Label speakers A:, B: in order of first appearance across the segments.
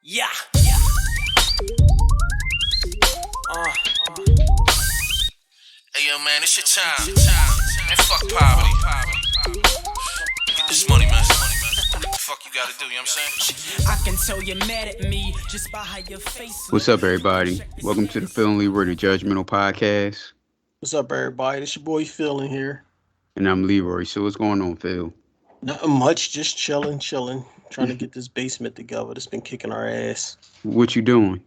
A: Yeah.
B: Hey yo, man, it's your time. Man, fuck poverty. Get this money, man. What the fuck you gotta do, you know what I'm saying?
A: I can tell you're mad at me just by how your face.
C: What's up, everybody? Welcome to the Phil and Leroy, the Judgmental Podcast.
D: What's up, everybody? It's your boy Phil in here.
C: And I'm Leroy. So what's going on, Phil?
D: Nothing much, just chilling. Trying to get this basement together. It's been kicking our ass.
C: What you doing?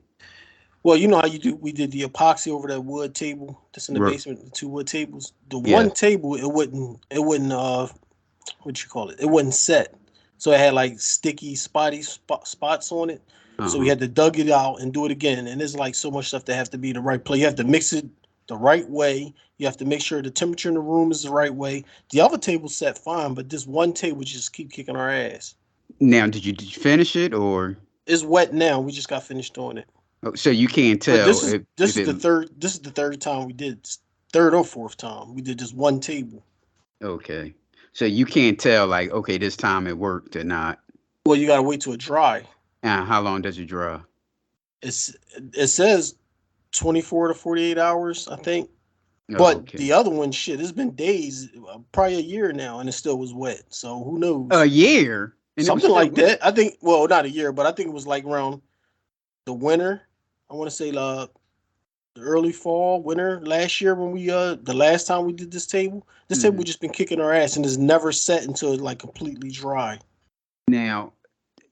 D: Well, you know how you do. We did the epoxy over that wood table that's in the
C: Right.
D: basement, the two wood tables. The
C: Yeah.
D: one table, it wouldn't what you call it? It wasn't set. So it had like sticky, spotty spots on it. So we had to dug it out and do it again. And there's like so much stuff that have to be the right place. You have to mix it the right way. You have to make sure the temperature in the room is the right way. The other table set fine, but this one table just keep kicking our ass.
C: Now, did you finish it or?
D: It's wet now. We just got finished doing it.
C: So you can't
D: But
C: tell.
D: this is the third time we did, third or fourth time we did just one table.
C: Okay. So you can't tell, like, okay, this time it worked or not.
D: Well, you gotta wait till it dry.
C: How long does it dry?
D: It says 24 to 48 hours, I think. But
C: Okay.
D: the other one, shit, it's been days, probably a year now, and it still was wet. So who knows?
C: A year? And it was
D: Something
C: still
D: like
C: wet?
D: that. I think. Well, not a year, but I think it was like around the winter. I want to say the early fall, winter last year when we the last time we did this table. This table just been kicking our ass and it's never set until it's like completely dry.
C: Now,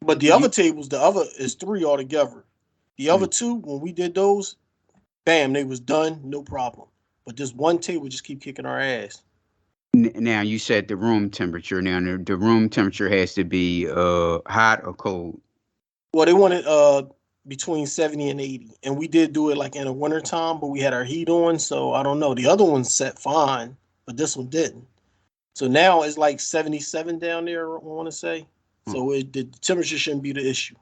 D: But the other tables, the other is 3 altogether. The other 2, when we did those, bam, they was done, no problem. But this one table just keep kicking our ass.
C: now you said the room temperature. Now the room temperature has to be hot or cold.
D: Well, they wanted between 70 and 80. And we did do it like in the winter time, but we had our heat on, so I don't know. The other one set fine, but this one didn't. So now it's like 77 down there, I want to say. So the temperature shouldn't be the issue.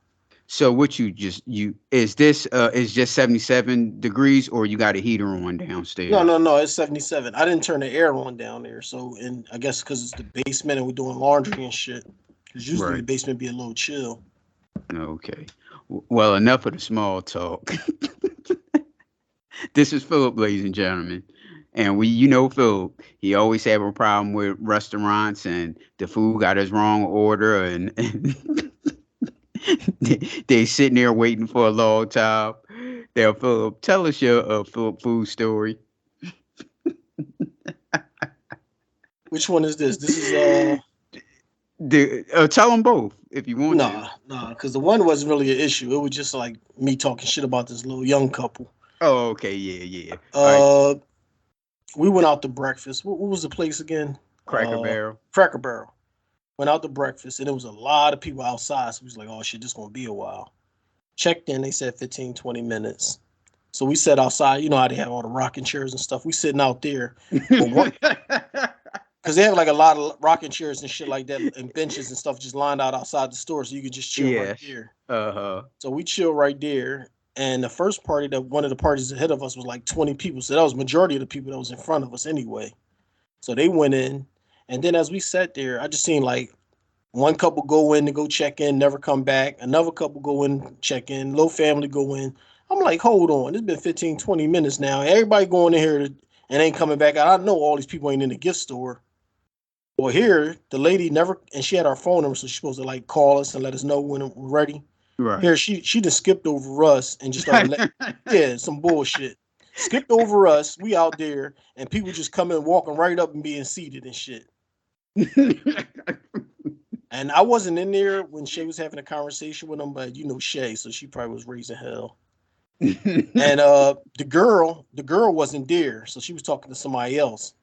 C: So what is this is just 77 degrees or you got a heater on downstairs?
D: No, it's 77. I didn't turn the air on down there. So, and I guess because it's the basement and we're doing laundry and shit. Because usually the basement be a little chill.
C: Okay. Well, enough of the small talk. This is Philip, ladies and gentlemen. And Philip, he always have a problem with restaurants and the food got his wrong order and they sitting there waiting for a long time. Now, Philip, tell us your Philip food story.
D: Which one is this? This is
C: tell them both if you want
D: Nah, because the one wasn't really an issue. It was just like me talking shit about this little young couple.
C: Oh, okay, yeah.
D: We went out to breakfast. What was the place again?
C: Cracker Barrel.
D: Cracker Barrel. Went out to breakfast, and there was a lot of people outside. So we was like, oh, shit, this going to be a while. Checked in. They said 15, 20 minutes. So we sat outside. You know how they have all the rocking chairs and stuff. We sitting out there. Because they have like a lot of rocking chairs and shit like that and benches and stuff just lined out outside the store. So you could just chill right there. So we chill right there. And the first party, one of the parties ahead of us was like 20 people. So that was majority of the people that was in front of us anyway. So they went in. And then as we sat there, I just seen like one couple go in to go check in, never come back. Another couple go in, check in. Little family go in. I'm like, hold on. It's been 15, 20 minutes now. Everybody going in here and ain't coming back out. I know all these people ain't in the gift store. Well, here, the lady never, and she had our phone number, so she's supposed to like call us and let us know when we're ready.
C: Right.
D: Here, she just skipped over us and just started, some bullshit. Skipped over us. We out there, and people just coming, walking right up and being seated and shit. And I wasn't in there when Shay was having a conversation with him, but you know Shay, so she probably was raising hell. And the girl wasn't there, so she was talking to somebody else,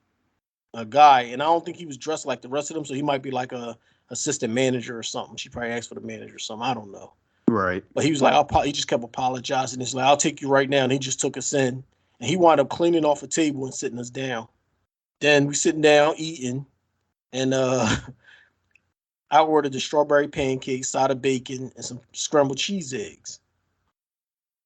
D: a guy, and I don't think he was dressed like the rest of them, so he might be like a assistant manager or something. She probably asked for the manager or something. I don't know.
C: Right.
D: But he was like, he just kept apologizing. He's like, I'll take you right now. And he just took us in. And he wound up cleaning off a table and sitting us down. Then we sitting down eating. And I ordered the strawberry pancakes, side of bacon, and some scrambled cheese eggs.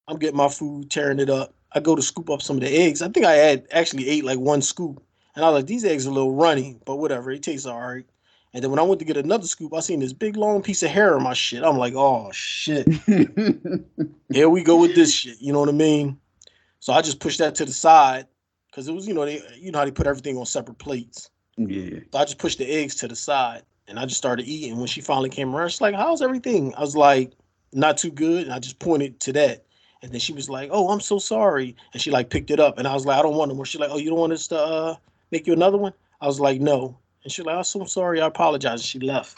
D: I'm getting my food, tearing it up. I go to scoop up some of the eggs. I think I actually ate like one scoop. And I was like, these eggs are a little runny, but whatever. It tastes all right. And then when I went to get another scoop, I seen this big long piece of hair in my shit. I'm like, oh shit, here we go with this shit. You know what I mean? So I just pushed that to the side because it was, you know how they put everything on separate plates.
C: Yeah.
D: So I just pushed the eggs to the side and I just started eating. When she finally came around, she's like, how's everything? I was like, not too good. And I just pointed to that. And then she was like, oh, I'm so sorry. And she like picked it up. And I was like, I don't want no more. She's like, oh, you don't want us to make you another one? I was like, no. And she's like, I'm so sorry. I apologize. And she left.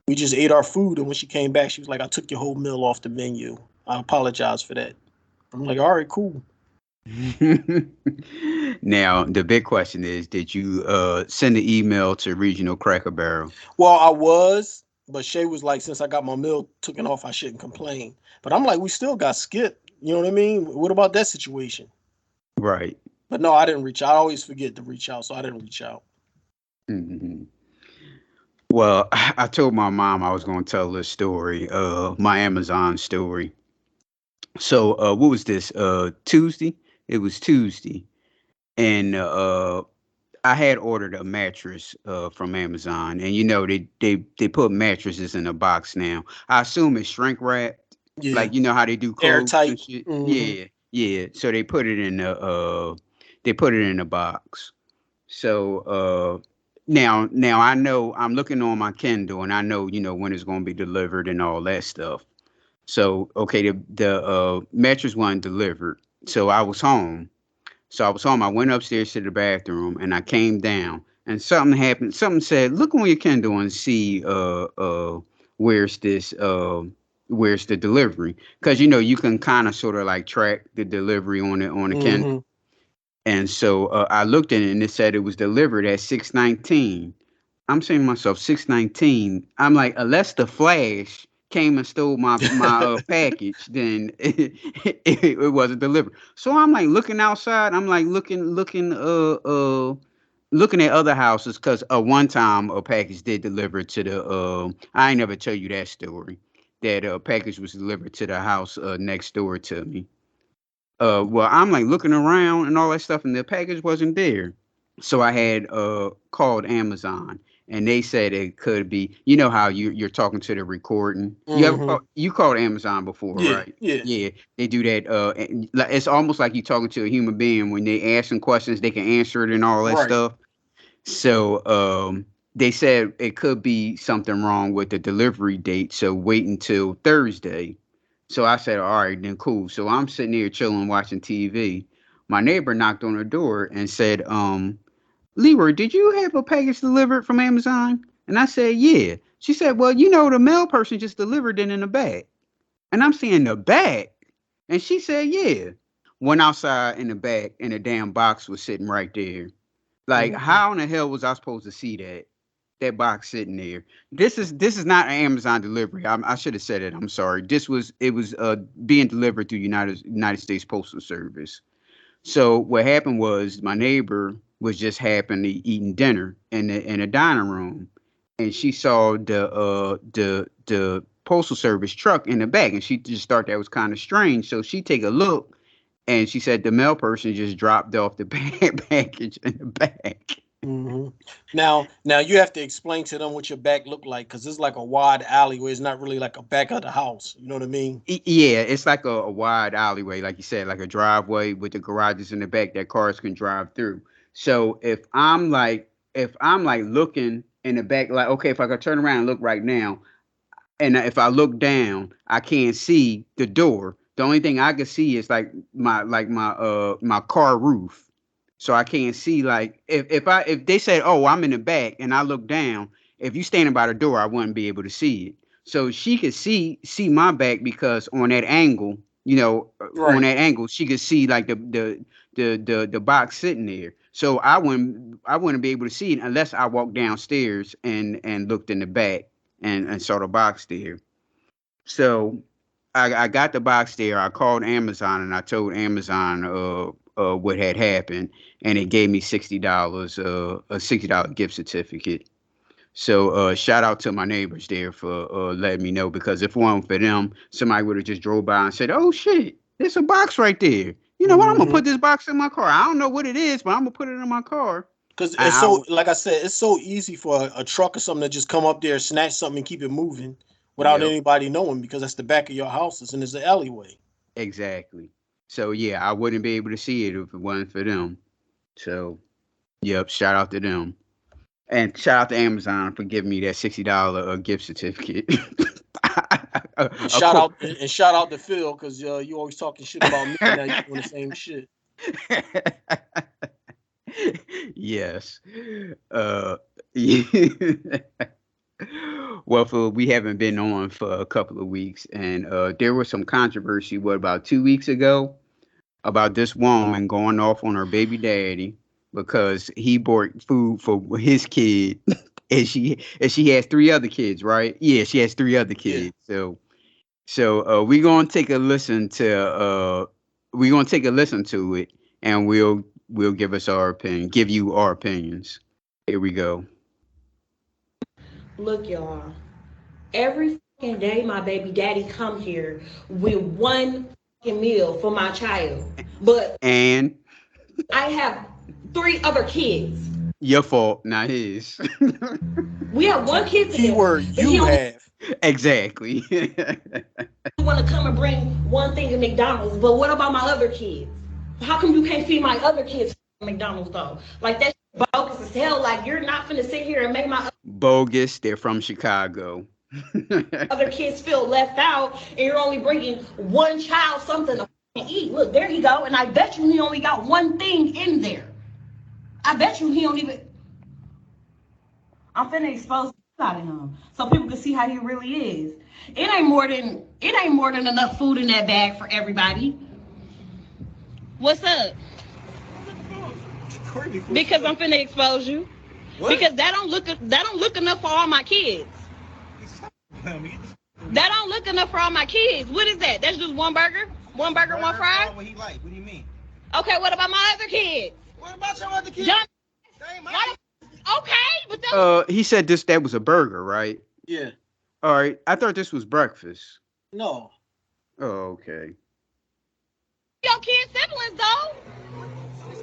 D: We just ate our food. And when she came back, she was like, I took your whole meal off the menu. I apologize for that. I'm like, all right, cool.
C: Now, the big question is, did you send an email to Regional Cracker Barrel?
D: Well, I was, but Shay was like, since I got my meal taken off, I shouldn't complain. But I'm like, we still got skipped. You know what I mean? What about that situation?
C: Right.
D: But no, I didn't reach out. I always forget to reach out, so I didn't reach out.
C: Mm-hmm. Well, I told my mom I was going to tell this story, my Amazon story. So, what was this? Tuesday? It was Tuesday. And I had ordered a mattress from Amazon, and they put mattresses in a box now. I assume it's shrink wrapped,
D: Yeah,
C: like how they do clothes and
D: airtight.
C: shit.
D: Mm-hmm.
C: Yeah. So they put it in a box. So now I know I'm looking on my Kindle, and I know when it's going to be delivered and all that stuff. So okay, the mattress wasn't delivered, so I was home. I went upstairs to the bathroom and I came down and something happened. Something said, look on your Kindle and see where's where's the delivery? Because you can kind of sort of like track the delivery on the Kindle.
D: Mm-hmm.
C: And so I looked at it and it said it was delivered at 6:19. I'm saying to myself, 6:19. I'm like, unless the Flash came and stole my package, then it wasn't delivered. So I'm like looking outside. I'm like looking at other houses because one time a package did deliver to the. I ain't never tell you that story. That package was delivered to the house next door to me. Well, I'm like looking around and all that stuff, and the package wasn't there. So I had called Amazon, and they said it could be. You know how you're talking to the recording.
D: Mm-hmm.
C: You called Amazon before,
D: Yeah,
C: right?
D: yeah.
C: Yeah, they do that. It's almost like you talking to a human being when they ask them questions, they can answer it and all that
D: Right.
C: stuff. So they said it could be something wrong with the delivery date. So wait until Thursday. So I said, all right, then cool. So I'm sitting here chilling, watching TV. My neighbor knocked on her door and said, Leroy, did you have a package delivered from Amazon? And I said, yeah. She said, well, the mail person just delivered it in the bag. And I'm saying the bag. And she said, yeah. Went outside in the back and the damn box was sitting right there. Like,
D: Mm-hmm.
C: how in the hell was I supposed to see that box sitting there? This is not an Amazon delivery. I should have said it. I'm sorry. It was being delivered through United States Postal Service. So what happened was my neighbor was just happened eating dinner in a dining room, and she saw the postal service truck in the back, and she just thought that was kind of strange. So she take a look, and she said the mail person just dropped off the package in the back.
D: Mm-hmm. Now you have to explain to them what your back looked like because it's like a wide alleyway. It's not really like a back of the house. You know what I mean?
C: Yeah, it's like a wide alleyway, like you said, like a driveway with the garages in the back that cars can drive through. So if I'm like looking in the back, like okay, if I could turn around and look right now, and if I look down, I can't see the door. The only thing I can see is like my car roof. So I can't see like if they said, "Oh, I'm in the back," and I look down, if you standing by the door, I wouldn't be able to see it. So she could see my back because on
D: Right.
C: that angle, she could see like the box sitting there. So I wouldn't be able to see it unless I walked downstairs and looked in the back and saw the box there. So I got the box there. I called Amazon and I told Amazon what had happened, and it gave me $60, a $60 gift certificate. So shout out to my neighbors there for letting me know, because if it wasn't for them, somebody would have just drove by and said, "Oh shit, there's a box right there. You know what? I'm gonna
D: Mm-hmm.
C: put this box in my car. I don't know what it is, but I'm gonna put it in my car."
D: Because it's so, like I said, it's so easy for a truck or something to just come up there, snatch something, and keep it moving without anybody knowing, because that's the back of your houses and it's an alleyway.
C: Exactly. So yeah, I wouldn't be able to see it if it wasn't for them. So, yep, shout out to them. And shout out to Amazon for giving me that $60 gift certificate.
D: And shout out to Phil, because you always talking shit about me, and now you doing the same shit.
C: Yes. Well, Phil, we haven't been on for a couple of weeks, and there was some controversy, about 2 weeks ago, about this woman going off on her baby daddy because he bought food for his kid, and she has 3 other kids, right? Yeah, she has 3 other kids. Yeah. So we're gonna take a listen to it, and we'll give us our opinion, give you our opinions. Here we go.
E: Look, y'all. Every fucking day, my baby daddy come here with one fucking meal for my child, but
C: I
E: have 3 other kids.
C: Your fault, not his.
E: We have one kid together.
D: Keyword you have.
C: Exactly.
E: You want to come and bring one thing to McDonald's, but what about my other kids? How come you can't feed my other kids McDonald's though? Like that's bogus as hell. Like you're not finna sit here and make my
C: bogus. They're from Chicago.
E: Other kids feel left out, and you're only bringing one child something to eat. Look, there you go. And I bet you he only got one thing in there. I bet you he don't even. I'm finna expose out of him so people can see how he really is. It ain't more than enough food in that bag for everybody. What's up? Because I'm finna expose you. What? Because that don't look enough for all my kids. That don't look enough for all my kids. What is that? That's just one burger? One burger, one fry?
F: What he like? What do you mean?
E: Okay, what about my other kids?
F: What about your other kids?
E: Okay, but
C: he said that was a burger, right?
D: Yeah.
C: All right. I thought this was breakfast.
D: No.
C: Oh, okay.
E: Your kids' siblings, though.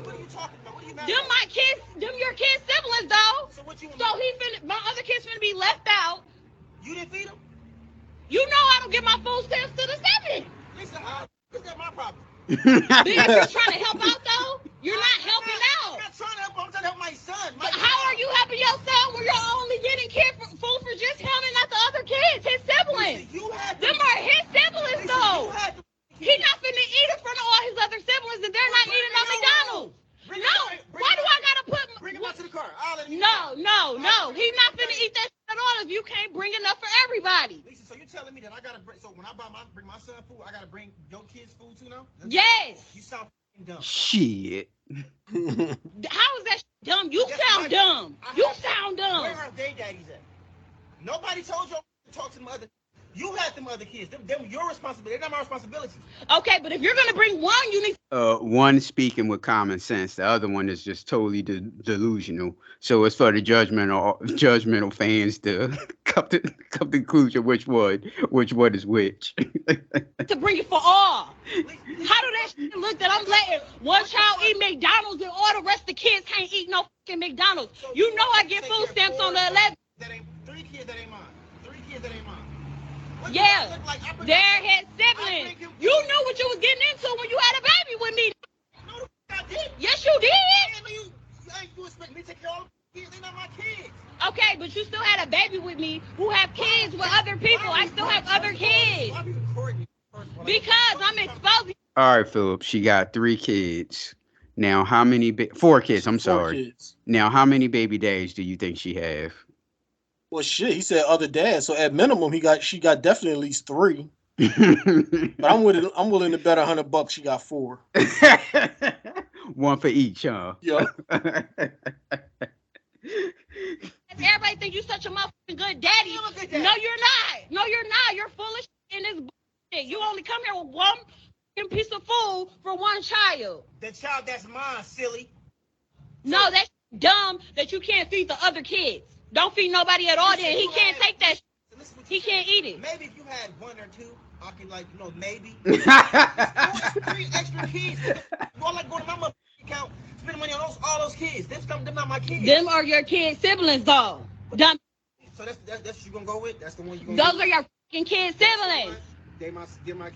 F: What are you talking about? What are you mad
E: Them my kids, them your kids' siblings, though.
F: So what you want?
E: So my other kids finna be left out.
F: You didn't feed them?
E: You know I don't give my food stamps to the 7.
F: Listen, how is that my problem?
E: If you're trying to help out, though, you're not helping out.
F: I'm not trying to help. I'm trying to help my son.
E: How are you helping your son when you're only getting food for just him and not the other kids, his siblings? Them are his siblings, though. He's not finna eat in front of all his other siblings, and they're not eating no McDonald's. No, why do I gotta put?
F: Bring him out to the car.
E: No. He's not finna eat that shit at all if you can't bring enough for everybody.
F: Lisa, so you're telling me that I gotta bring? So when I bring my son food, I gotta bring your kids food too now?
E: Yes.
F: You sound dumb.
C: Shit.
E: How is that dumb? You sound dumb. You sound dumb.
F: Where are they daddies at? Nobody told you to talk to them other. You had them other kids. Them your responsibility. They're not my responsibility.
E: Okay, but if you're gonna bring one, you need.
C: One speaking with common sense. The other one is just totally delusional. So it's for the judgmental fans to come to conclusion which one is which.
E: To bring it for all. How do that shit look that I'm letting one child eat McDonald's and all the rest of the kids can't eat no fucking McDonald's? So you know I get food stamps on the 11th.
F: That ain't 3 kids that ain't mine. 3 kids that ain't mine.
E: Yeah, they're his siblings. You knew what you was getting into when you had a baby with me.
F: No, I didn't.
E: Yes, you did.
F: You expect me to take care of all the kids? They're not my kids.
E: Okay, but you still had a baby with me who have kids with other people. I still have other kids. Because I'm exposing.
C: All right, Philip. She got 3 kids. Now, how many? 4 kids. I'm sorry. 4 kids. Now, how many baby days do you think she have?
D: Well, shit, he said other dads. So at minimum, she got definitely at least 3. But I'm willing to bet $100 she got 4.
C: One for each, huh?
D: Yeah.
E: Everybody think you such a motherfucking good daddy. No, you're not. No, you're not. You're full of shit in this bullshit. You only come here with one piece of food for one child.
F: The child that's mine, silly.
E: No, that's dumb that you can't feed the other kids. Don't feed nobody at all. Then he can't take that. He can't eat it.
F: Maybe if you had 1 or 2, I can maybe. It's 3 extra kids. More like going to my mother account, spending money on all those kids. Them not my kids.
E: Them are your kids' siblings, though. Dumb.
F: So that's what you gonna go with. That's the one you gonna.
E: Those are your fucking kids' siblings.
F: They my.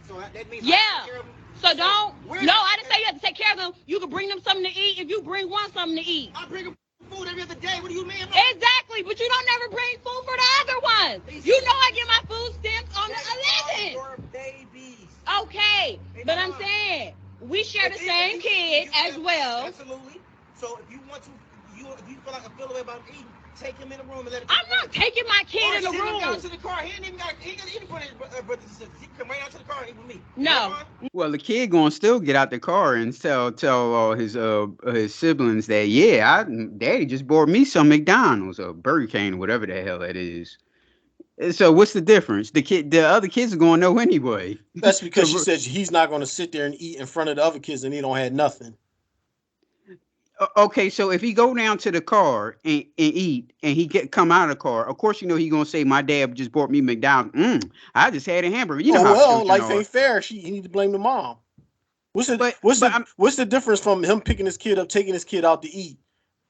F: So that means.
E: Yeah.
F: I take care of them.
E: So don't. No, I didn't say you have to take care of them. You can bring them something to eat if you bring one something to eat.
F: I bring them food every other day. What do you mean?
E: Exactly, but you don't never bring food for the other ones. You know I get my food stamps on the 11th.
F: Your babies.
E: Okay, but I'm saying we share the same kid as well.
F: Absolutely. So if you want to, if you feel like I feel the way about eating, take him in the room and let him.
E: I'm not taking my kid in the room.
F: Down to the car. He ain't got eat in front of his brothers and sisters. He can come right out to the car and eat with me.
E: No.
C: Well, the kid gonna still get out the car and tell his siblings that Daddy just bought me some McDonald's or Burger King, whatever the hell that is. So what's the difference? The other kids are gonna know anyway.
D: That's because she said he's not gonna sit there and eat in front of the other kids and he don't have nothing.
C: Okay, so if he go down to the car and eat, and he come out of the car, of course he gonna say, "My dad just bought me McDonald's. I just had a hamburger." You know how
D: life ain't fair. He need to blame the mom. What's the difference from him picking his kid up, taking his kid out to eat,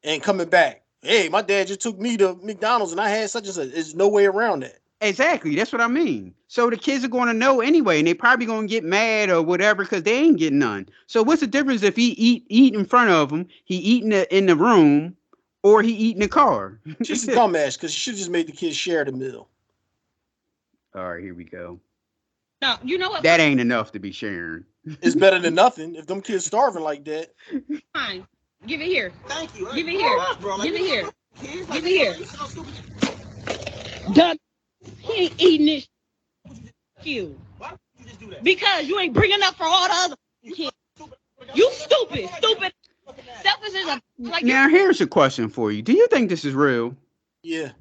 D: and coming back? Hey, my dad just took me to McDonald's and I had such and such. There's no way around that.
C: Exactly, that's what I mean. So the kids are going to know anyway, and they probably going to get mad or whatever because they ain't getting none. So what's the difference if he eat in front of them, he eat in the room, or he eat in the car?
D: She's a dumbass because she should just made the kids share the meal.
C: All right, here we go.
E: No, you know what?
C: That ain't enough to be sharing.
D: It's better than nothing. If them kids starving like that.
E: Fine. Give it here.
F: Thank you.
E: Give it here. Give it here. Give it here. Dumb. He ain't eating this. You.
F: Why would you just do that?
E: Because you ain't bringing up for all the other kids. You stupid. Selfish is a like.
C: Now here's a question for you. Do you think this is real?
D: Yeah.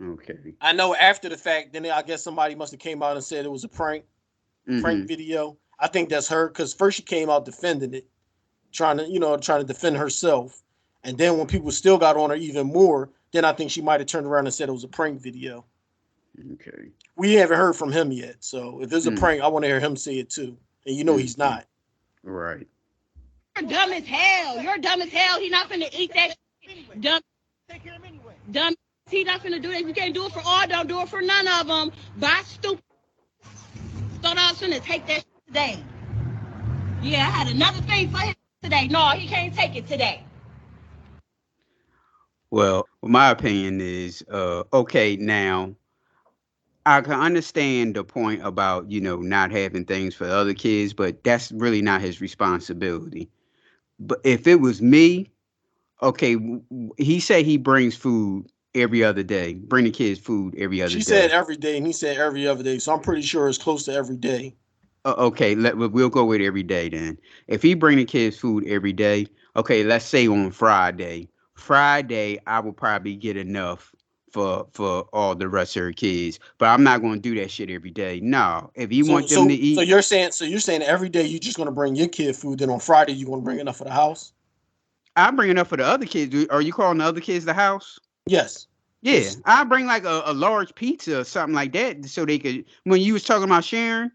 C: Okay.
D: I know after the fact, then I guess somebody must have came out and said it was a prank video. I think that's her because first she came out defending it, trying to defend herself, and then when people still got on her even more, then I think she might have turned around and said it was a prank video.
C: Okay.
D: We haven't heard from him yet, so if it's a prank, I want to hear him say it too. And he's not.
C: Right.
E: You're dumb as hell. You're dumb as hell. He's not finna eat that. Dumb.
F: Take care of him anyway.
E: Dumb. He not finna do that. You can't do it for all. Don't do it for none of them. Bye, stupid. Thought I was finna take that today. Yeah, I had another thing for him today. No, he can't take it today.
C: Well, my opinion is, okay, now I can understand the point about, not having things for the other kids, but that's really not his responsibility. But if it was me, okay, he said he brings food every other day. Bring the kids food every other day.
D: She said every day, and he said every other day. So I'm pretty sure it's close to every day.
C: Okay, we'll go with every day then. If he bring the kids food every day, okay, let's say on Friday. Friday, I will probably get enough for all the rest of her kids, but I'm not going to do that shit every day. No, if you want them to eat.
D: So you're saying every day you're just going to bring your kid food, then on Friday you're going to bring enough for the house?
C: I bring enough for the other kids. Are you calling the other kids the house?
D: Yes.
C: Yeah,
D: Yes.
C: I bring like a large pizza or something like that, so they could. When you was talking about sharing,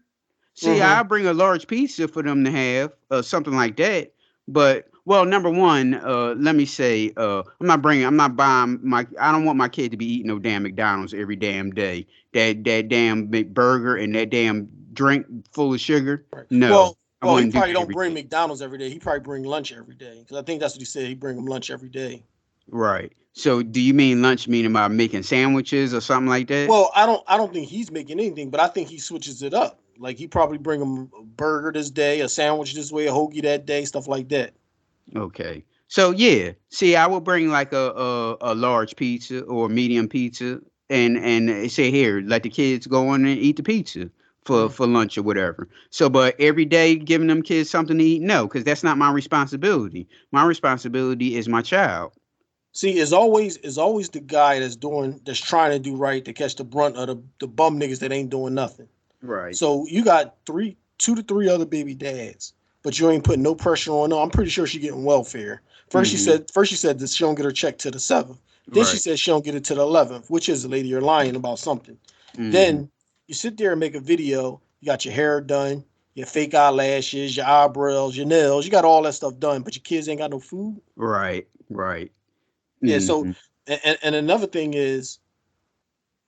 C: see, I bring a large pizza for them to have, something like that. But well, number one, let me say, I don't want my kid to be eating no damn McDonald's every damn day. That damn big burger and that damn drink full of sugar.
D: Right.
C: No.
D: Well, he probably don't bring McDonald's every day. He probably bring lunch every day. Because I think that's what he said. He bring them lunch every day. Right.
C: So do you mean lunch meaning about making sandwiches or something like that?
D: Well, I don't think he's making anything, but I think he switches it up. Like he probably bring them a burger this day, a sandwich this way, a hoagie that day, stuff like that.
C: Okay. So yeah, see, I will bring like a large pizza or medium pizza and say, here, let the kids go in and eat the pizza for lunch or whatever. So, but every day giving them kids something to eat, no, because that's not my responsibility. My responsibility is my child.
D: See, it's always the guy that's trying to do right to catch the brunt of the bum niggas that ain't doing nothing.
C: Right.
D: So you got 2 to 3 other baby dads, but you ain't putting no pressure on them. I'm pretty sure she getting welfare. First she said that she don't get her check to the 7th. Then she said she don't get it to the 11th, which is, lady, you're lying about something. Then you sit there and make a video. You got your hair done. your fake eyelashes, your eyebrows, your nails. You got all that stuff done, but your kids ain't got no food.
C: Right. Right.
D: Yeah. So,
C: Hmm.
D: and another thing is,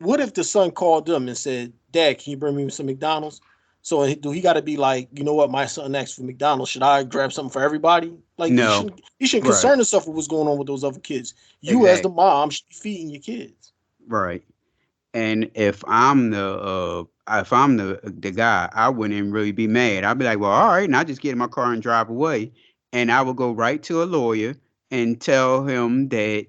D: what if the son called them and said, "Dad, can you bring me some McDonald's?" So do he got to be like, you know what, my son asked for McDonald's. Should I grab something for everybody? Like he
C: No.
D: shouldn't. He shouldn't
C: Right.
D: concern himself with what's going on with those other kids. You as the
C: Exactly.
D: mom should be feeding your kids.
C: Right. And if I'm the guy, I wouldn't really be mad. I'd be like, well, all right, and I just get in my car and drive away, and I would go right to a lawyer and tell him that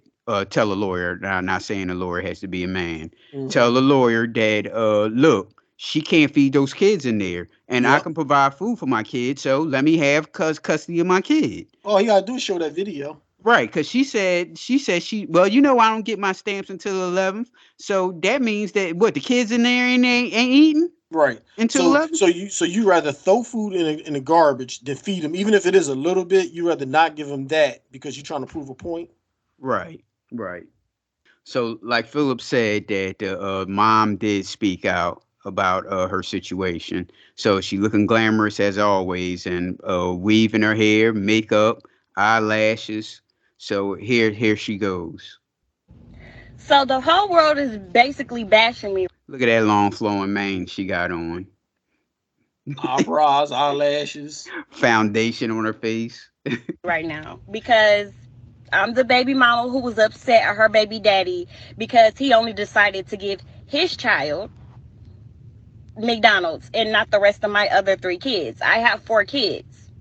C: tell a lawyer. Now, I'm not saying a lawyer has to be a man.
D: Hmm.
C: Tell a lawyer that look, she can't feed those kids in there, and I
D: Yep.
C: can provide food for my kids, so let me have custody of my kid.
D: All you gotta do is show that video.
C: Right, because she well, I don't get my stamps until the 11th, so that means that what the kids in there ain't eating
D: Right.
C: until
D: So
C: 11th.
D: you rather throw food in the garbage than feed them, even if it is a little bit. You rather not give them that because you're trying to prove a point.
C: Right, right. So, like Philip said, that the mom did speak out about her situation. So she looking glamorous as always, and weaving her hair, makeup, eyelashes. So here she goes.
E: So the whole world is basically bashing me
C: Look at that long flowing mane she got on.
D: Eyebrows, eyelashes.
C: Foundation on her face.
E: right now because I'm the baby mama who was upset at her baby daddy because he only decided to give his child McDonald's and not the rest of my other 3 kids. I have 4 kids.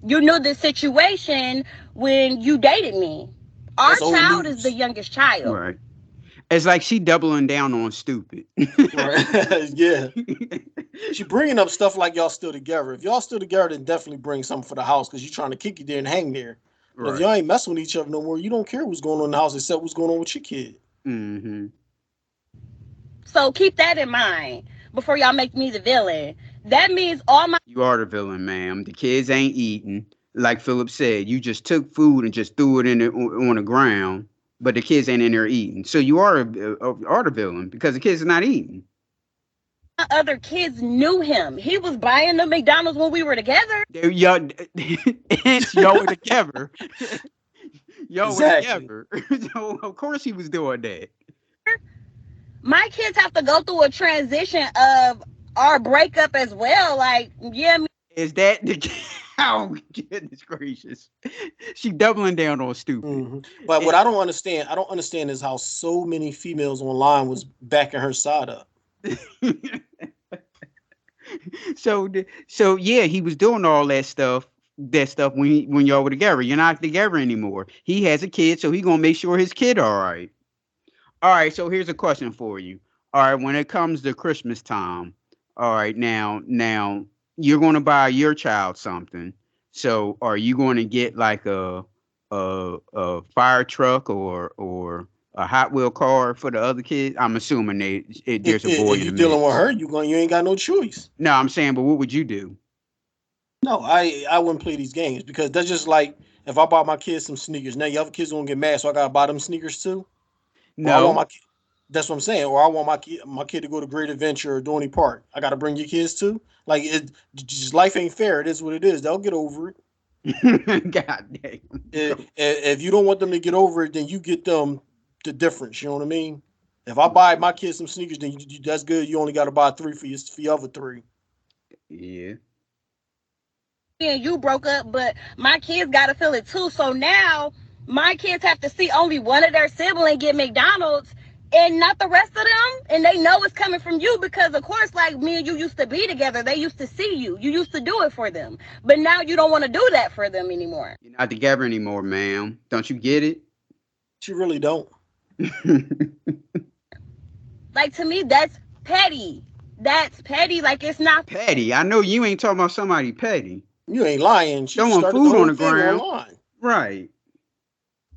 E: You knew the situation when you dated me. Our
D: That's old
E: child is the
D: news.
E: youngest child.
C: Right. It's like she doubling down on stupid.
D: Right. Yeah. She bringing up stuff like y'all still together. If y'all still together, then definitely bring something for the house because you're trying to kick you there and hang there. But if
C: Right.
D: y'all ain't messing with each other no more, you don't care what's going on in the house except what's going on with your kid.
C: Hmm.
E: So keep that in mind before y'all make me the villain. That means all my
C: You are the villain, ma'am. The kids ain't eating. Like Philip said, you just took food and just threw it on the ground, but the kids ain't in there eating. So you are the villain because the kids are not eating.
E: other kids knew him. He was buying the McDonald's when we were together.
C: Y'all, hence y'all were together. Y'all were
D: Exactly.
C: together. So of course he was doing that.
E: My kids have to go through a transition of our breakup as well. Like, yeah,
C: Is that the? Oh goodness gracious! She doubling down on stupid.
D: But what
C: And-
D: I don't understand is how so many females online was backing her side up.
C: so yeah, he was doing all that stuff when y'all were together. You're not together anymore. He has a kid, so he gonna make sure his kid all right. All right, so here's a question for you. All right, when it comes to Christmas time, all right, now you're gonna buy your child something. So are you going to get like a fire truck or a Hot Wheel car for the other kids? I'm assuming there's a boy
D: If
C: in
D: you're
C: the
D: dealing with
C: mix.
D: her, you ain't got no choice.
C: No, I'm saying, but what would you do?
D: No, I wouldn't play these games because that's just like if I bought my kids some sneakers. Now your other kids gonna get mad, so I gotta buy them sneakers too. Or I want
C: No.
D: my that's what I'm saying. Or I want my kid to go to Great Adventure or Dorney Park. I gotta bring your kids too. Like just life ain't fair. It is what it is. They'll get over it.
C: God damn.
D: If you don't want them to get over it, then you get them the difference. You know what I mean? If I buy my kids some sneakers, then that's good. You only got to buy 3 for your other 3.
C: Yeah.
E: and you broke up, but my kids got to feel it too. So now my kids have to see only one of their siblings get McDonald's and not the rest of them. And they know it's coming from you because, of course, like me and you used to be together. They used to see you. You used to do it for them. But now you don't want to do that for them anymore.
C: You're not together anymore, ma'am. Don't you get it?
D: You really don't.
E: Like, to me, that's petty. That's petty. Like, it's not
C: Petty. I know you ain't talking about somebody petty.
D: You ain't lying. She
C: Throwing
D: started the
C: food on
D: whole
C: the
D: thing
C: ground.
D: online.
C: Right.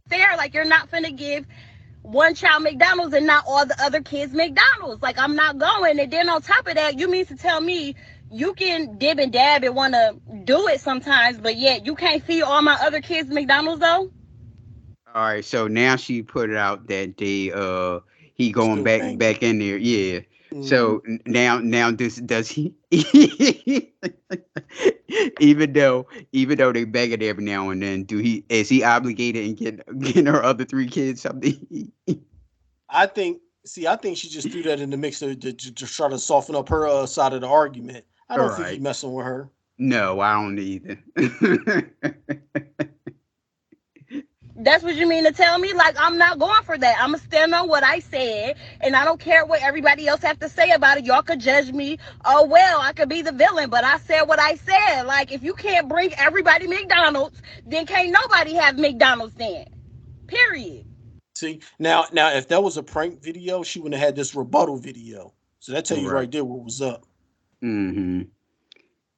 E: fair. Like, you're not finna give one child McDonald's and not all the other kids McDonald's. Like, I'm not going. And then on top of that, you mean to tell me you can dib and dab and want to do it sometimes, but yet you can't feed all my other kids McDonald's though?
C: All right. So now she put it out that he going
D: Still
C: back
D: banging.
C: back in there. Yeah.
D: Hmm.
C: So now does he even though they beg it every now and then, is he obligated in getting her other three kids something?
D: I think. See, I think she just threw that in the mix to try to soften up her side of the argument. I
C: All
D: don't think he
C: right.
D: messing with her.
C: No, I don't either.
E: That's what you mean to tell me? Like, I'm not going for that. I'm going to stand on what I said, and I don't care what everybody else have to say about it. Y'all could judge me. Oh, well, I could be the villain, but I said what I said. Like, if you can't bring everybody McDonald's, then can't nobody have McDonald's then. Period.
D: See, now, if that was a prank video, she wouldn't have had this rebuttal video. So that tell you
C: Right.
D: right there what was up.
C: Mm-hmm.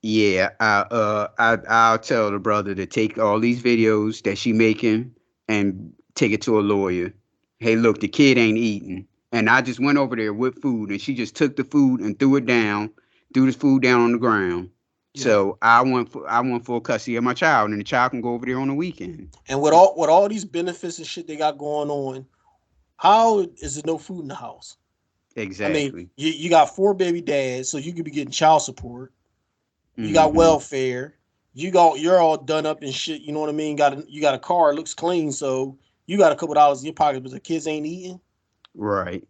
C: Yeah, I'll tell the brother to take all these videos that she making and take it to a lawyer. Hey, look, the kid ain't eating, and I just went over there with food, and she just took the food and threw the food down on the ground.
D: Yeah.
C: So I want full custody of my child, and the child can go over there on the weekend.
D: And with all these benefits and shit they got going on, how is there no food in the house?
C: Exactly.
D: I mean, you got 4 baby dads, so you could be getting child support. You got
C: Mhm.
D: welfare. You're all done up and shit. You know what I mean? You got a car, it looks clean, so you got a couple dollars in your pocket, but the kids ain't eating.
C: Right.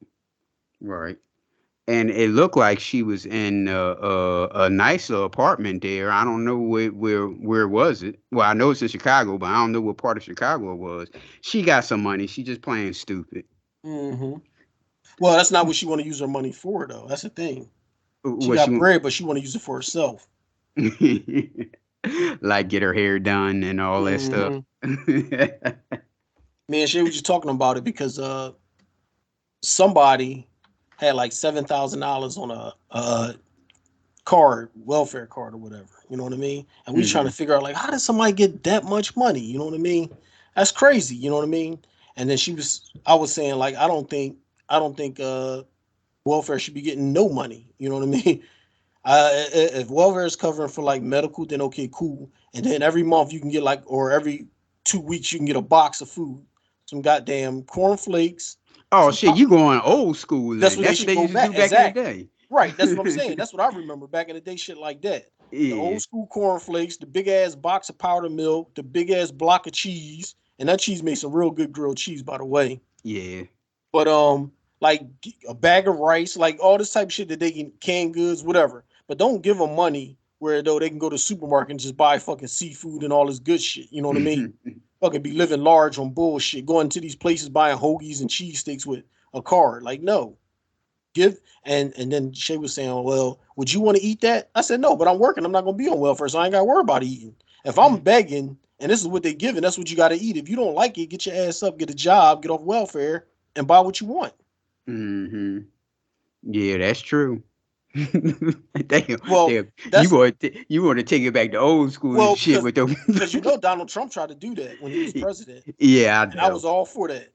C: And it looked like she was in a nicer apartment there. I don't know where was it. Well, I know it's in Chicago, but I don't know what part of Chicago it was. She got some money. She just playing stupid.
D: Mm-hmm. Well, that's not what she want to use her money for, though. That's the thing. She
C: What
D: got
C: she
D: bread, but she want to use it for herself.
C: like get her hair done and all that stuff.
D: Man, she was just talking about it because somebody had like $7,000 on a card, welfare card or whatever. You know what I mean? And we trying to figure out like how did somebody get that much money? You know what I mean? That's crazy. You know what I mean? And then I was saying like I don't think welfare should be getting no money. You know what I mean? If welfare is covering for like medical, then okay, cool. And then every month you can get like, or every 2 weeks you can get a box of food, some goddamn cornflakes.
C: Oh shit, you going old school then.
D: That's what they
C: That's what
D: should
C: they
D: go
C: used to
D: back.
C: do back in the
D: Exactly.
C: day.
D: Right. That's what I'm saying. That's what I remember back in the day. Shit like that. The
C: Yeah.
D: old school cornflakes, the big ass box of powdered milk, the big ass block of cheese, and that cheese makes some real good grilled cheese, by the way.
C: Yeah.
D: But like a bag of rice, like all this type of shit that they can canned goods, whatever. But don't give them money where though they can go to the supermarket and just buy fucking seafood and all this good shit. You know what I mean? Fucking be living large on bullshit, going to these places buying hoagies and cheesesteaks with a card. Like no. And then Shay was saying, well, would you want to eat that? I said, no, but I'm working. I'm not gonna be on welfare, so I ain't gotta worry about eating. If I'm begging and this is what they giving, that's what you gotta eat. If you don't like it, get your ass up, get a job, get off welfare, and buy what you want.
C: Mm-hmm. Yeah, that's true. Damn,
D: Well,
C: damn.
D: that's
C: You want to take it back to old school
D: well
C: shit with them.
D: because you know Donald Trump tried to do that when he was president,
C: Yeah, I
D: and I
C: know.
D: was all for that.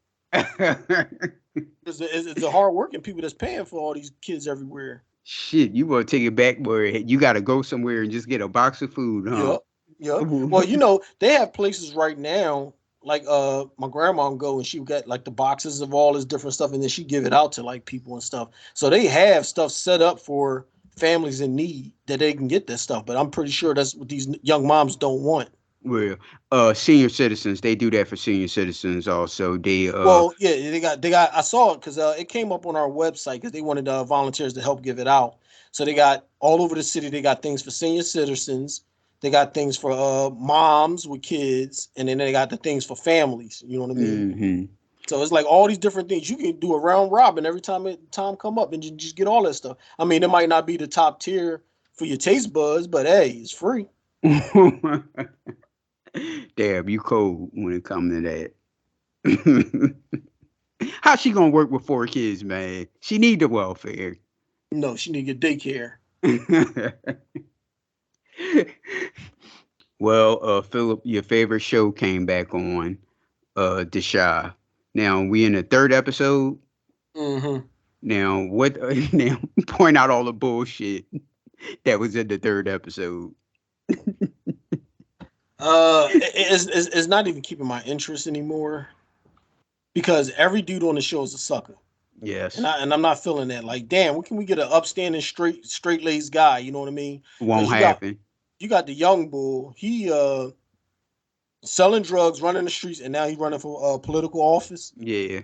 D: It's the hard working people that's paying for all these kids everywhere.
C: Shit, you want to take it back where you got to go somewhere and just get a box of food, huh?
D: Yep. Well, you know, they have places right now, like my grandma can go and she got like the boxes of all this different stuff, and then she give it out to like people and stuff. So they have stuff set up for families in need that they can get this stuff. But I'm pretty sure that's what these young moms don't want.
C: Well, senior citizens, they do that for senior citizens also.
D: Well, yeah, they got. I saw it because it came up on our website because they wanted volunteers to help give it out. So they got all over the city. They got things for senior citizens. They got things for moms with kids, and then they got the things for families. You know what I mean?
C: Mm-hmm.
D: So it's like all these different things you can do a round robin every time come up, and you just get all that stuff. I mean, it might not be the top tier for your taste buds, but hey, it's free.
C: Damn, you cold when it comes to that. How's she gonna work with 4 kids, man? She need the welfare.
D: No, she need to get daycare.
C: Well, Philip, your favorite show came back on, The Chi. Now we in the 3rd episode.
D: Mm-hmm.
C: Now what? Now point out all the bullshit that was in the 3rd episode.
D: It's not even keeping my interest anymore because every dude on the show is a sucker.
C: Yes.
D: And I'm not feeling that. Like, damn, when can we get an upstanding, straight laced guy? You know what I mean?
C: Won't happen.
D: the young bull. He selling drugs, running the streets, and now he's running for political office.
C: Yeah.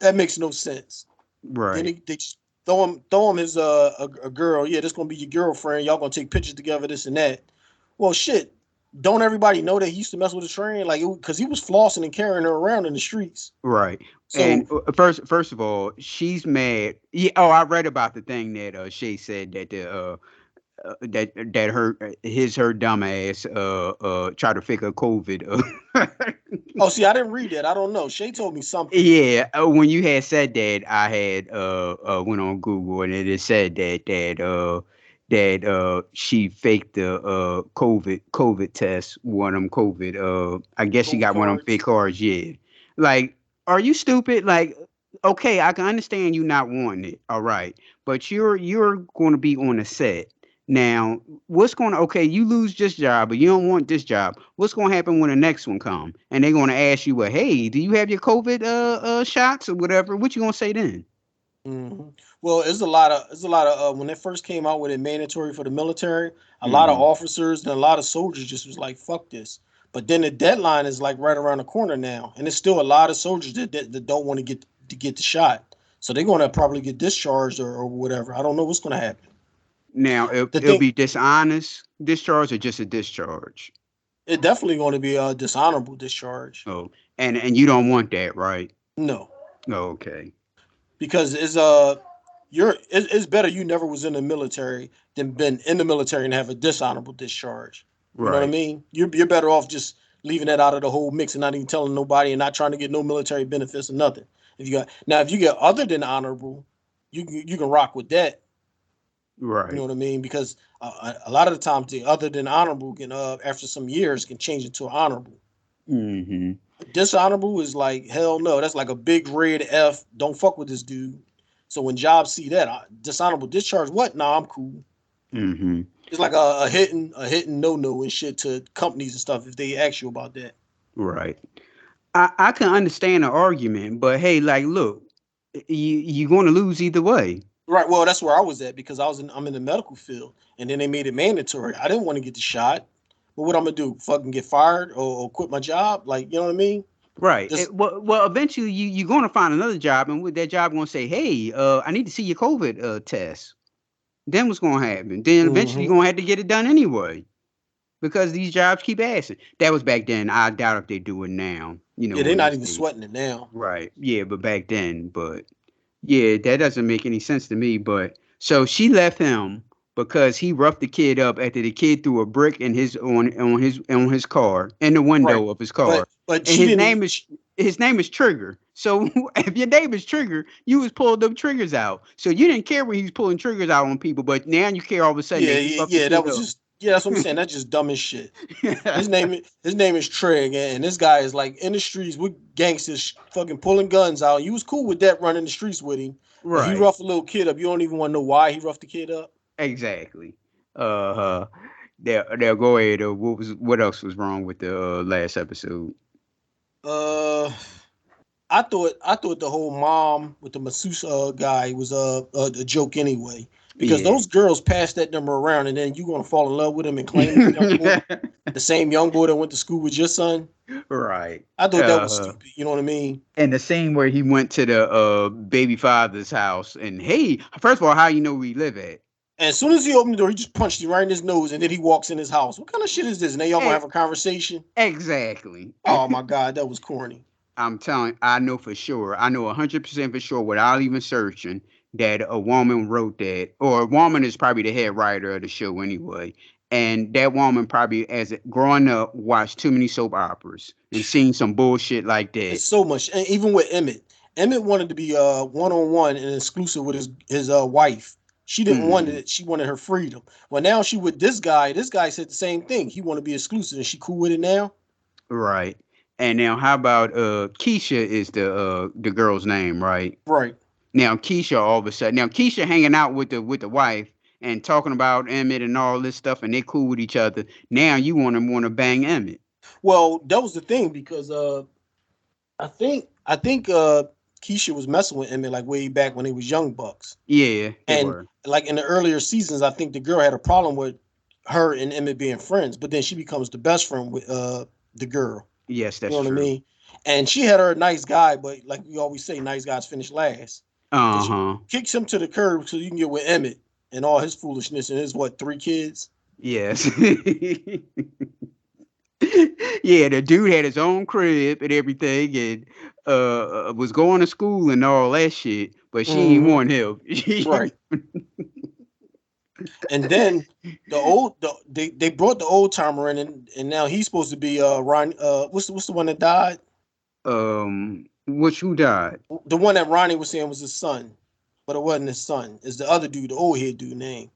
D: That makes no sense.
C: Right.
D: Then they just throw him his a girl. Yeah, this gonna be your girlfriend. Y'all gonna take pictures together, this and that. Well, shit. Don't everybody know that he used to mess with a train? Like, because he was flossing and carrying her around in the streets.
C: Right.
D: So
C: And first of all, she's mad. Yeah, oh, I read about the thing that Shay said that the that her dumb ass tried to fake a COVID.
D: oh, see, I didn't read that. I don't know. Shay told me something.
C: Yeah, when you had said that, I had went on Google and it said that she faked the COVID test, one of them COVID. I guess she
D: COVID
C: got one of them
D: cards.
C: fake cards. Yeah, like, are you stupid? Like, okay, I can understand you not wanting it, all right, but you're going to be on a set. Now, what's going to, okay, you lose this job, but you don't want this job. What's going to happen when the next one come? And they're going to ask you, well, hey, do you have your COVID shots or whatever? What you going to say then?
D: Mm-hmm. Well, there's a lot of when it first came out with it mandatory for the military, a lot of
C: Mhm.
D: officers and a lot of soldiers just was like, fuck this. But then the deadline is like right around the corner now, and there's still a lot of soldiers that don't want to get the shot. So they're going to probably get discharged or whatever. I don't know what's going to happen.
C: Now,
D: The
C: it'll
D: thing,
C: be dishonest discharge or just a discharge?
D: it definitely going to be a dishonorable discharge.
C: Oh, and you don't want that, right?
D: No,
C: Oh, okay.
D: because it's better you never was in the military than been in the military and have a dishonorable discharge. You know what I
C: Right.
D: mean? You're better off just leaving that out of the whole mix and not even telling nobody and not trying to get no military benefits or nothing. If you get other than honorable, you can rock with that. You know
C: Right.
D: what I mean? Because a lot of the times the other than honorable can after some years can change it to honorable.
C: Mm-hmm.
D: Dishonorable is like hell no. That's like a big red F. Don't fuck with this dude. So when jobs see that dishonorable discharge, what? Nah, I'm cool.
C: Mm-hmm.
D: It's like a hitting no and shit to companies and stuff if they ask you about that.
C: Right. I can understand the argument, but hey, like, look, you're going to lose either way.
D: Right. Well, that's where I was at because I'm in the medical field, and then they made it mandatory. I didn't want to get the shot, but what I'm gonna do? Fucking get fired or quit my job? Like, you know what I mean?
C: Right.
D: Just
C: Well, eventually you're going to find another job, and with that job, going to say, hey, I need to see your COVID test. Then what's going to happen? Then eventually you're
D: mm-hmm.
C: going to have to get it done anyway because these jobs keep asking. That was back then. I doubt if they do it now. You know,
D: Yeah, they're
C: when they
D: not even
C: say,
D: sweating it now.
C: right. Yeah, but back then, but yeah, that doesn't make any sense to me. But so she left him because he roughed the kid up after the kid threw a brick in on his car in the
D: Right.
C: window of his car,
D: But
C: and
D: she didn't even.
C: his name is Trigger. So if your name is Trigger, you was pulling them triggers out. So you didn't care when he was pulling triggers out on people, but now you care all of a sudden
D: Yeah,
C: that he
D: yeah,
C: roughed the
D: yeah. That
C: kid
D: was
C: up.
D: just that's what I'm saying. That's just dumb as shit. His name is Trig, and this guy is like in the streets with gangsters, fucking pulling guns out. You was cool with that running the streets with him, but he
C: Right.
D: roughed a little kid up. You don't even want to know why he roughed the kid up.
C: Exactly. Uh, they'll go ahead. What else was wrong with the last episode?
D: Uh, I thought the whole mom with the masseuse guy was a joke anyway, because
C: Yeah.
D: those girls pass that number around, and then you gonna fall in love with him and claim the young boy, the same young boy that went to school with your son.
C: Right.
D: I thought that was stupid. You know what I mean?
C: And the scene where he went to the baby father's house and hey, first of all, how you know where he live at?
D: And as soon as he opened the door, he just punched him right in his nose, and then he walks in his house. What kind of shit is this? And then y'all gonna
C: E-
D: have a conversation?
C: exactly.
D: Oh my god, that was corny.
C: I'm telling, I know for sure. I know 100% for sure without even searching that a woman wrote that, or a woman is probably the head writer of the show anyway. And that woman probably, growing up, watched too many soap operas and seen some bullshit like
D: It's
C: that.
D: so much, and even with Emmett, Emmett wanted to be one on one and exclusive with his wife. She didn't want
C: Mhm.
D: it. She wanted her freedom. Well, now she with this guy. This guy said the same thing. He want to be exclusive, and she cool with it now.
C: Right. And now, how about Keisha is the girl's name, right?
D: Right.
C: Now Keisha all of a sudden, now Keisha hanging out with the wife and talking about Emmett and all this stuff, and they cool with each other. Now you want to bang Emmett.
D: Well, that was the thing because I think Keisha was messing with Emmett like way back when they was young bucks,
C: Yeah, they
D: and
C: were.
D: like in the earlier seasons, I think the girl had a problem with her and Emmett being friends, but then she becomes the best friend with the girl.
C: Yes,
D: You
C: that's
D: know what I
C: true.
D: mean? And she had her a nice guy, but like we always say, nice guys finish last. Because she
C: Uh-huh.
D: kicks him to the curb so you can get with Emmett and all his foolishness and his 3 kids.
C: Yes. Yeah, the dude had his own crib and everything, and was going to school and all that shit, but she ain't
D: Hmm.
C: want him.
D: Right. And then they brought the old timer in, and now he's supposed to be Ron. What's the one that died?
C: Which who died?
D: The one that Ronnie was saying was his son, but it wasn't his son. It's the other dude, the old head dude name.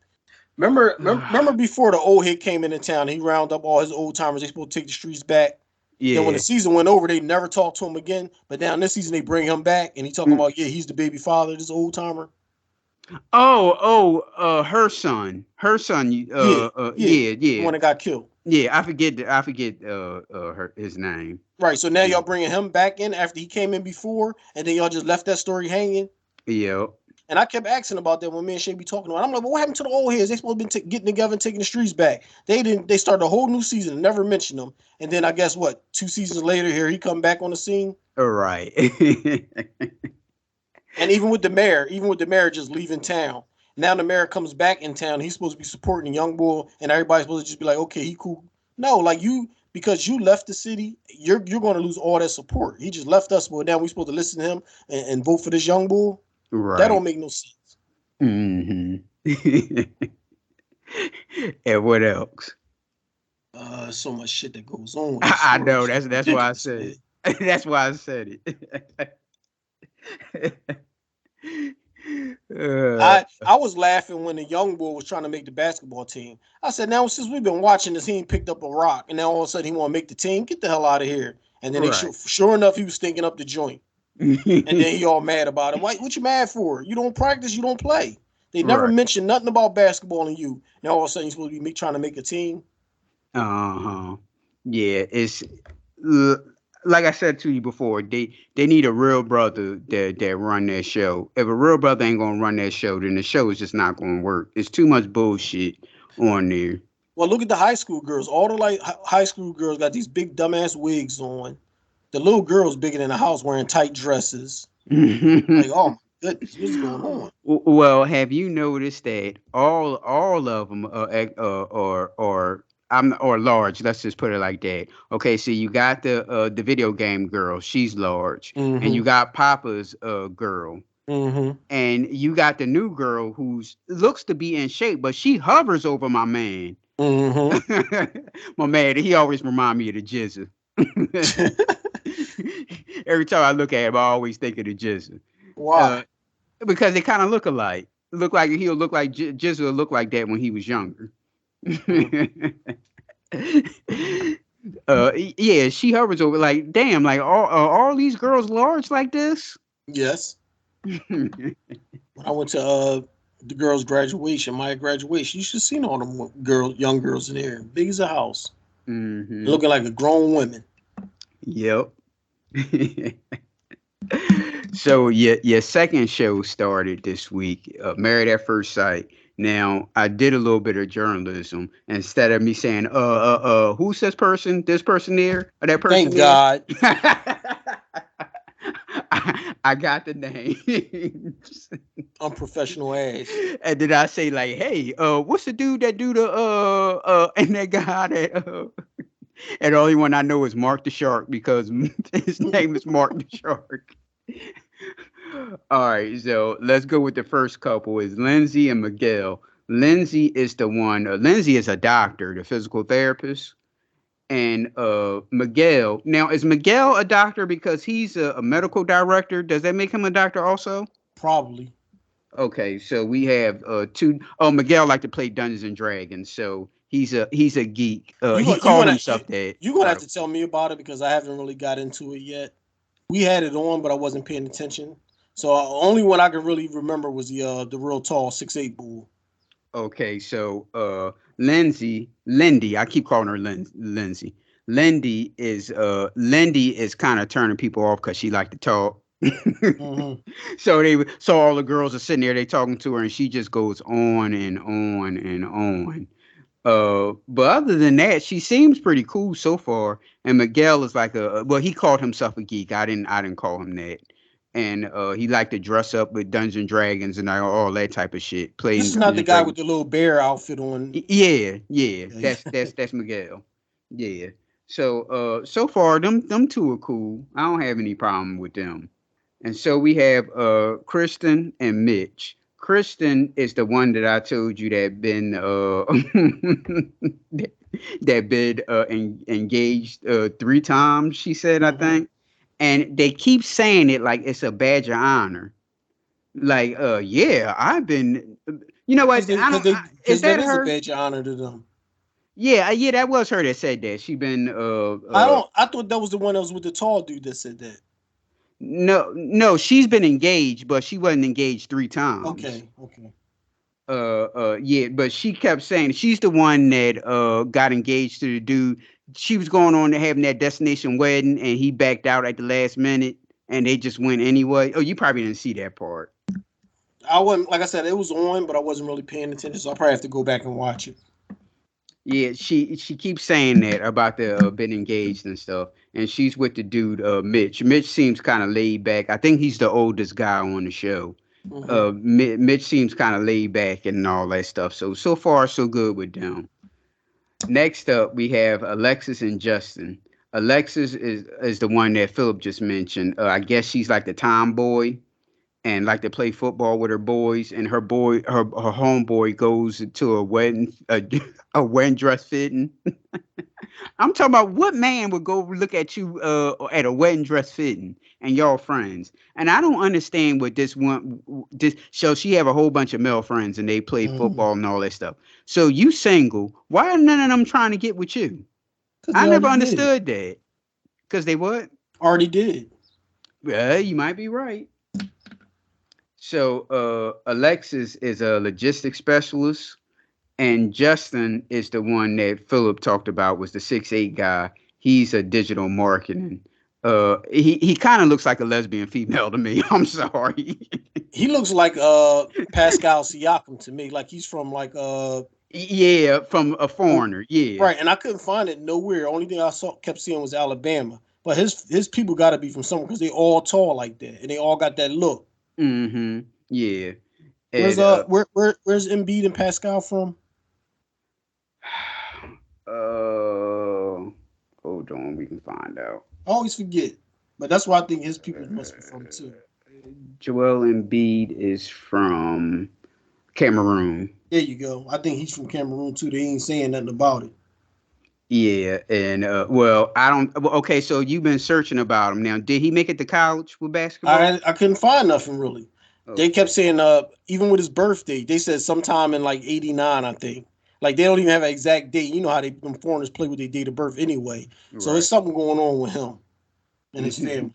D: Remember before the old head came into town, he rounded up all his old timers. They supposed to take the streets back. Then when
C: Yeah.
D: the season went over, they never talked to him again. But now in this season, they bring him back, and he talking
C: Mm.
D: about he's the baby father of this old timer.
C: Her son. Her son.
D: Yeah, yeah,
C: Yeah,
D: the
C: yeah,
D: one that got killed.
C: yeah. I forget his name.
D: Right. So now
C: Yeah.
D: y'all bringing him back in after he came in before, and then y'all just left that story hanging.
C: Yeah.
D: And I kept asking about that when me and Shay be talking about it. I'm like, well, what happened to the old heads? They supposed to be getting together and taking the streets back. They didn't. They started a whole new season and never mentioned them. And then I guess what? 2 seasons later, here he come back on the scene.
C: All right.
D: And even with the mayor just leaving town. Now the mayor comes back in town. He's supposed to be supporting the young boy, and everybody's supposed to just be like, okay, he cool. No, like because you left the city, you're going to lose all that support. He just left us, but now we're supposed to listen to him and vote for this young boy. That
C: Right.
D: don't make no sense.
C: Hmm. And what else?
D: So much shit that goes on with
C: I
D: the
C: know
D: story.
C: that's why I said it. That's why I said it.
D: I was laughing when the young boy was trying to make the basketball team. I said, now since we've been watching this, he ain't picked up a rock, and now all of a sudden he want to make the team. Get the hell out of here! And then
C: Right.
D: sure enough, he was stinking up the joint, and then he all mad about it. What you mad for? You don't practice, you don't play. They never
C: Right.
D: mentioned nothing about basketball in you. Now all of a sudden you're supposed to be trying to make a team.
C: Uh-huh. Yeah, it's like I said to you before, they need a real brother that run that show. If a real brother ain't gonna run that show, then the show is just not gonna work. It's too much bullshit on there.
D: Well, look at the high school girls. All the high school girls got these big dumbass wigs on. The little girls bigger than the house wearing tight dresses. Like, oh my goodness, what's going on?
C: Well, have you noticed that all of them or large? Let's just put it like that. Okay, so you got the video game girl, she's large, and you got Papa's girl, and you got the new girl who's looks to be in shape, but she hovers over my man. My man, he always remind me of the Jizza. Every time I look at him, I always think of the Jizza.
D: Why?
C: Because they kind of look alike. Look like he'll look like Jizza will look like that when he was younger. Yeah, she hovers over like, damn, like all these girls large like this.
D: Yes. When I went to the girls' graduation, my graduation, you should have seen all them young girls in there, big as a house, looking like a grown woman.
C: Yep. So your second show started this week, Married at First Sight. Now I did a little bit of journalism instead of me saying, who's this person there, or that person
D: Thank
C: there?
D: God.
C: I got the names.
D: Unprofessional ass.
C: And then I say like, hey, what's the dude that do the and that guy that and the only one I know is Mark the Shark because his name is Mark the Shark. All right, so let's go with the first couple is Lindsay and Miguel. Lindsay is the one. Lindsay is a doctor, the physical therapist, and Miguel. Now, is Miguel a doctor because he's a medical director? Does that make him a doctor also?
D: Probably.
C: Okay, so we have two. Oh, Miguel like to play Dungeons and Dragons, so he's a geek. He called himself that.
D: You're gonna have to tell me about it because I haven't really got into it yet. We had it on, but I wasn't paying attention. So only one I can really remember was the real tall 6'8" bull.
C: Okay, so Lindy, I keep calling her Lindsay. Lindy is kind of turning people off because she like to talk. So all the girls are sitting there, they talking to her, and she just goes on and on and on. But other than that, she seems pretty cool so far. And Miguel is like well, he called himself a geek. I didn't call him that. And he liked to dress up with Dungeons and Dragons and all that type of shit.
D: This
C: Playing
D: is not
C: Dungeons
D: the
C: and
D: guy with
C: Dragons.
D: the little bear outfit on.
C: Yeah, yeah.
D: Yeah.
C: That's Miguel. Yeah. So so far them two are cool. I don't have any problem with them. And so we have Kristen and Mitch. Kristen is the one that I told you that been that been engaged 3 times. She said, I
D: Mhm.
C: think, and they keep saying it like it's a badge of honor. Like, yeah, I've been. You know
D: Because
C: what?
D: they,
C: I
D: because
C: don't.
D: they,
C: Is
D: because that
C: that
D: is a
C: her?
D: badge of honor to them.
C: Yeah, yeah, that was her that said that. She been
D: I don't. I thought that was the one that was with the tall dude that said that.
C: no, she's been engaged, but she wasn't engaged 3 times.
D: Okay. Okay.
C: Yeah, but she kept saying she's the one that got engaged to the dude. She was going on to having that destination wedding, and he backed out at the last minute, and they just went anyway. Oh, you probably didn't see that part.
D: I wasn't, like I said, it was on, but I wasn't really paying attention, so I'll probably have to go back and watch it.
C: Yeah, she keeps saying that about the being engaged and stuff, and she's with the dude Mitch. Mitch seems kind of laid back. I think he's the oldest guy on the show.
D: Hmm.
C: Mitch seems kind of laid back and all that stuff. So far so good with them. Next up, we have Alexis and Justin. Alexis is the one that Philip just mentioned. I guess she's like the tomboy and like to play football with her boys. And her homeboy goes to a wedding, a wedding dress fitting. I'm talking about what man would go look at you at a wedding dress fitting and y'all friends. And I don't understand what this one this so she have a whole bunch of male friends and they play
D: Hmm.
C: football and all that stuff. So you single, why are none of them trying to get with you?
D: Because they
C: I never
D: already did.
C: understood that. Cause they what?
D: Already did.
C: Yeah, you might be right. So Alexis is a logistics specialist and Justin is the one that Philip talked about was the 6'8" guy. He's a digital marketing. He kind of looks like a lesbian female to me. I'm sorry.
D: He looks like Pascal Siakam to me. Like he's from like
C: Yeah, from a foreigner. Yeah.
D: right. And I couldn't find it nowhere. Only thing I saw kept seeing was Alabama. But his people got to be from somewhere because they all tall like that and they all got that look.
C: Mm-hmm. Yeah.
D: Where's
C: And
D: where's Embiid and Pascal from?
C: hold on, we can find out.
D: I always forget. But that's where I think his people must be from too.
C: Joel Embiid is from Cameroon.
D: There you go. I think he's from Cameroon too. They ain't saying nothing about it.
C: Yeah, and well, I don't. Okay, so you've been searching about him now. Did he make it to college with basketball?
D: I couldn't find nothing really. They
C: Okay,
D: kept saying even with his birthday, they said sometime in like '89, I think. Like they don't even have an exact date. You know how them foreigners play with their date of birth anyway. So
C: right.
D: it's something going on with him and his family.